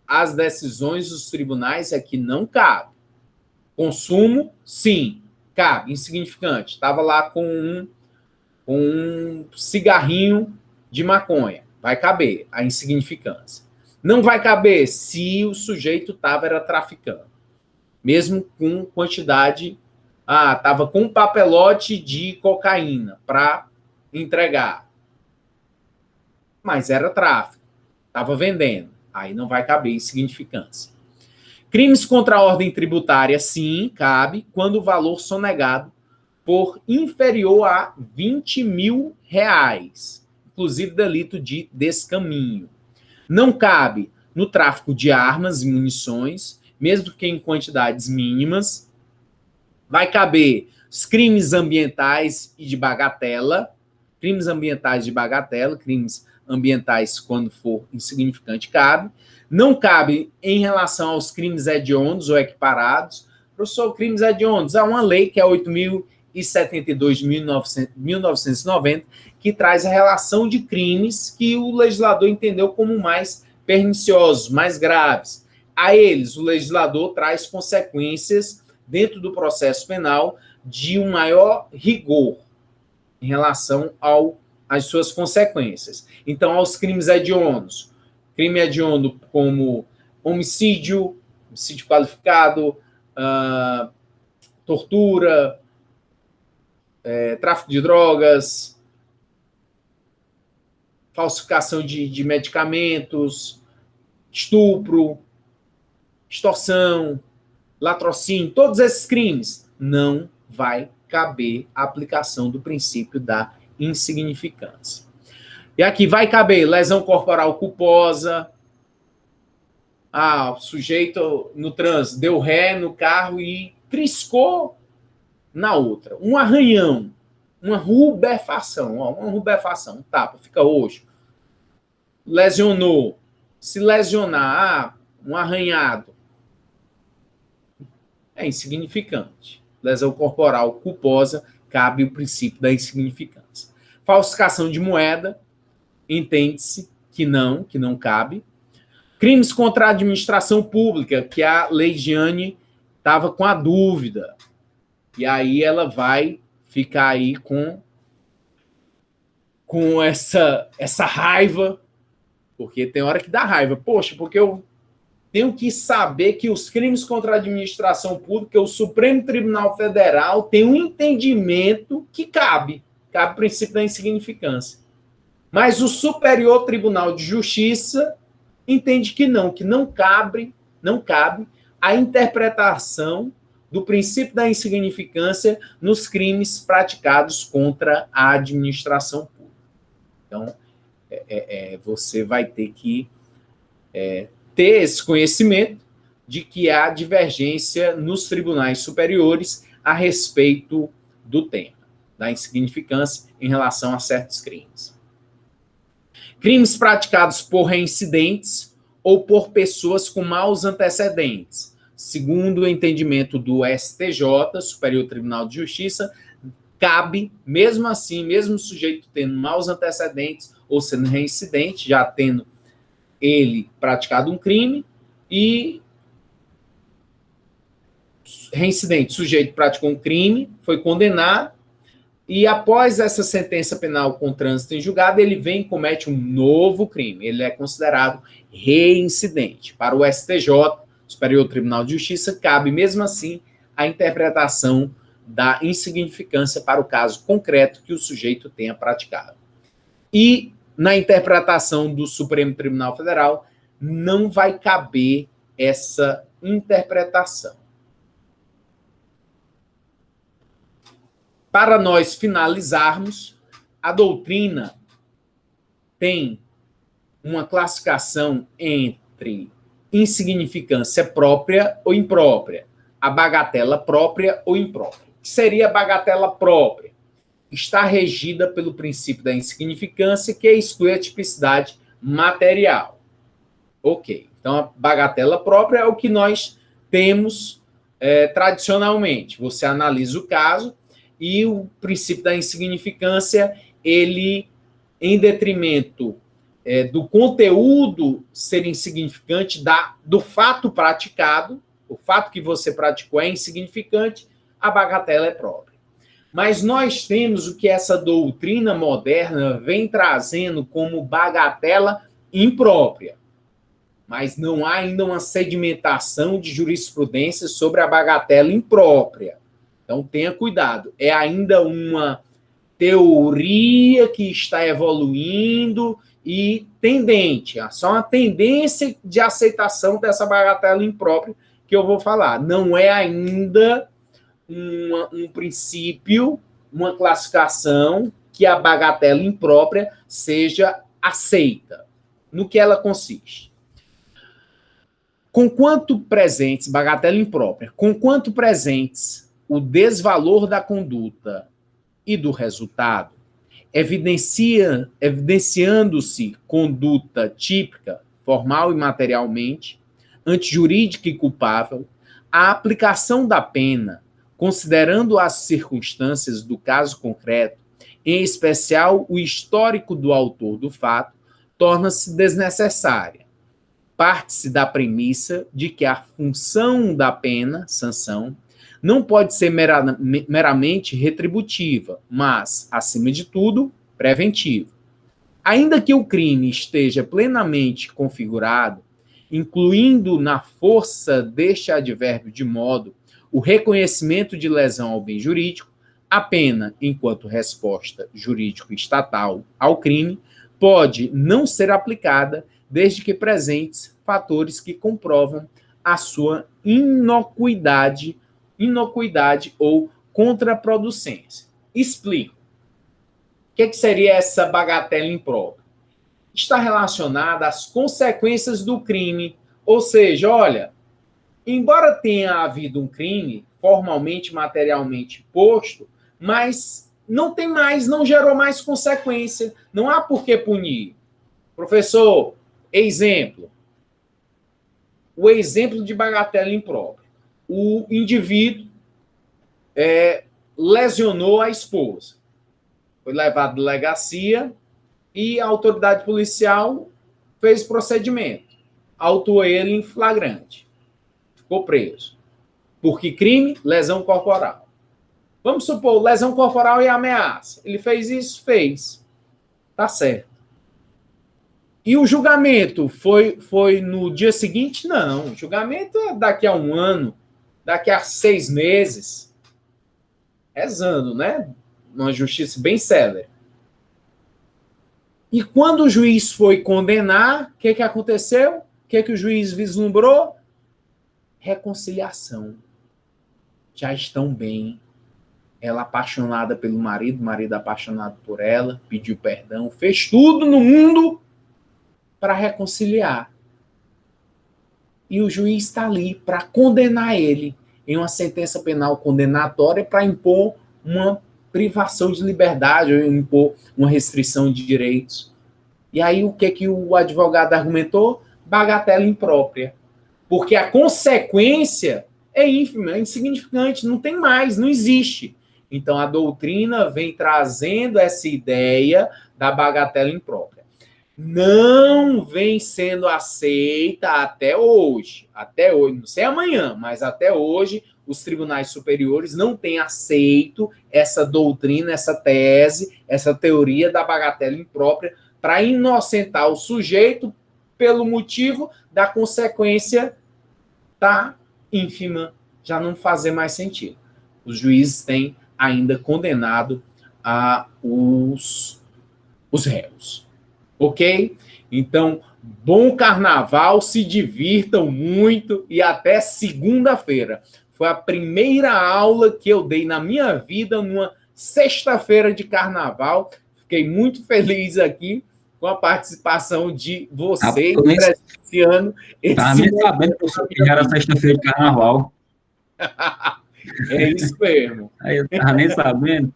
as decisões dos tribunais é que não cabe. Consumo, sim, cabe, insignificante. Estava lá com um cigarrinho de maconha. Vai caber a insignificância. Não vai caber se o sujeito era traficando. Mesmo com quantidade... estava com um papelote de cocaína para entregar. Mas era tráfico. Estava vendendo. Aí não vai caber insignificância. Crimes contra a ordem tributária, sim, cabe, quando o valor sonegado por inferior a R$20 mil, inclusive delito de descaminho. Não cabe no tráfico de armas e munições, mesmo que em quantidades mínimas. Vai caber os crimes ambientais e de bagatela, crimes ambientais de bagatela, crimes ambientais quando for insignificante cabe. Não cabe em relação aos crimes hediondos ou equiparados. Professor, crimes hediondos, há uma lei que é 8.072 de 1990, que traz a relação de crimes que o legislador entendeu como mais perniciosos, mais graves. A eles, o legislador traz consequências dentro do processo penal de um maior rigor em relação às suas consequências. Então, aos crimes hediondos, crime hediondo como homicídio qualificado, tortura, tráfico de drogas, falsificação de medicamentos, estupro, extorsão, latrocínio, todos esses crimes, não vai caber a aplicação do princípio da insignificância. E aqui vai caber lesão corporal culposa. O sujeito no trânsito deu ré no carro e triscou na outra. Um arranhão, uma rubefação, um tapa, fica roxo. Lesionou. Se lesionar, um arranhado, é insignificante. Lesão corporal culposa, cabe o princípio da insignificância. Falsificação de moeda, entende-se que não cabe. Crimes contra a administração pública, que a Leidiane estava com a dúvida. E aí ela vai ficar aí com essa raiva, porque tem hora que dá raiva. Poxa, porque eu tenho que saber que os crimes contra a administração pública, o Supremo Tribunal Federal tem um entendimento que cabe o princípio da insignificância. Mas o Superior Tribunal de Justiça entende que não cabe a interpretação do princípio da insignificância nos crimes praticados contra a administração pública. Então, você vai ter que ter esse conhecimento de que há divergência nos tribunais superiores a respeito do tema da insignificância em relação a certos crimes. Crimes praticados por reincidentes ou por pessoas com maus antecedentes. Segundo o entendimento do STJ, Superior Tribunal de Justiça, cabe, mesmo assim, mesmo o sujeito tendo maus antecedentes ou sendo reincidente, já tendo ele praticado um crime, e reincidente, sujeito praticou um crime, foi condenado, e após essa sentença penal com trânsito em julgado, ele vem e comete um novo crime. Ele é considerado reincidente. Para o STJ, Superior Tribunal de Justiça, cabe, mesmo assim, a interpretação da insignificância para o caso concreto que o sujeito tenha praticado. E, na interpretação do Supremo Tribunal Federal, não vai caber essa interpretação. Para nós finalizarmos, a doutrina tem uma classificação entre insignificância própria ou imprópria, a bagatela própria ou imprópria. O que seria a bagatela própria? Está regida pelo princípio da insignificância, que exclui a tipicidade material. Ok. Então, a bagatela própria é o que nós temos tradicionalmente. Você analisa o caso e o princípio da insignificância, ele, em detrimento do conteúdo ser insignificante, do fato praticado, o fato que você praticou é insignificante, a bagatela é própria. Mas nós temos o que essa doutrina moderna vem trazendo como bagatela imprópria. Mas não há ainda uma sedimentação de jurisprudência sobre a bagatela imprópria. Então, tenha cuidado. É ainda uma teoria que está evoluindo e tendente. É só uma tendência de aceitação dessa bagatela imprópria que eu vou falar. Não é ainda um princípio, uma classificação que a bagatela imprópria seja aceita. No que ela consiste? Conquanto presentes, bagatela imprópria, conquanto presentes o desvalor da conduta e do resultado, evidenciando-se conduta típica, formal e materialmente, antijurídica e culpável, a aplicação da pena, considerando as circunstâncias do caso concreto, em especial o histórico do autor do fato, torna-se desnecessária. Parte-se da premissa de que a função da pena, sanção, não pode ser meramente retributiva, mas, acima de tudo, preventiva. Ainda que o crime esteja plenamente configurado, incluindo na força deste advérbio de modo o reconhecimento de lesão ao bem jurídico, a pena, enquanto resposta jurídico-estatal ao crime, pode não ser aplicada desde que presentes fatores que comprovam a sua inocuidade ou contraproducência. Explico. O que seria essa bagatela imprópria? Está relacionada às consequências do crime, ou seja, olha, embora tenha havido um crime formalmente, materialmente posto, mas não tem mais, não gerou mais consequência, não há por que punir. Professor, exemplo. O exemplo de bagatela imprópria. O indivíduo lesionou a esposa. Foi levado à delegacia e a autoridade policial fez procedimento. Autuou ele em flagrante. Ficou preso. Por que crime? Lesão corporal. Vamos supor, lesão corporal e ameaça. Ele fez isso? Fez. Tá certo. E o julgamento foi no dia seguinte? Não. O julgamento é daqui a 1 ano, daqui a 6 meses. Rezando, né? Uma justiça bem célere. E quando o juiz foi condenar, o que aconteceu? O que o juiz vislumbrou? Reconciliação. Já estão bem. Ela apaixonada pelo marido, o marido apaixonado por ela, pediu perdão, fez tudo no mundo para reconciliar. E o juiz está ali para condenar ele em uma sentença penal condenatória para impor uma privação de liberdade, ou impor uma restrição de direitos. E aí o que o advogado argumentou? Bagatela imprópria. Porque a consequência é ínfima, é insignificante, não tem mais, não existe. Então a doutrina vem trazendo essa ideia da bagatela imprópria. Não vem sendo aceita até hoje, não sei amanhã, mas até hoje, os tribunais superiores não têm aceito essa doutrina, essa tese, essa teoria da bagatela imprópria para inocentar o sujeito pelo motivo da consequência da ínfima, já não fazer mais sentido. Os juízes têm ainda condenado os réus. Ok? Então, bom carnaval, se divirtam muito e até segunda-feira. Foi a primeira aula que eu dei na minha vida numa sexta-feira de carnaval. Fiquei muito feliz aqui com a participação de vocês presenciando esse tá nem sabendo que já era sexta-feira de carnaval. É isso mesmo. Aí eu tava nem sabendo.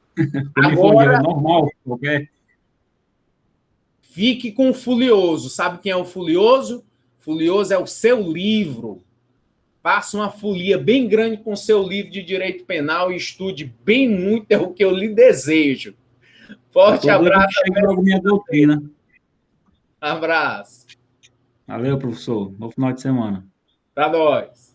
Agora, normal, ok? Fique com o Fulioso. Sabe quem é o Fulioso? Fulioso é o seu livro. Faça uma folia bem grande com seu livro de direito penal e estude bem muito, é o que eu lhe desejo. Forte abraço. Logo minha doutrina. Abraço. Valeu, professor. Bom final de semana. Para nós.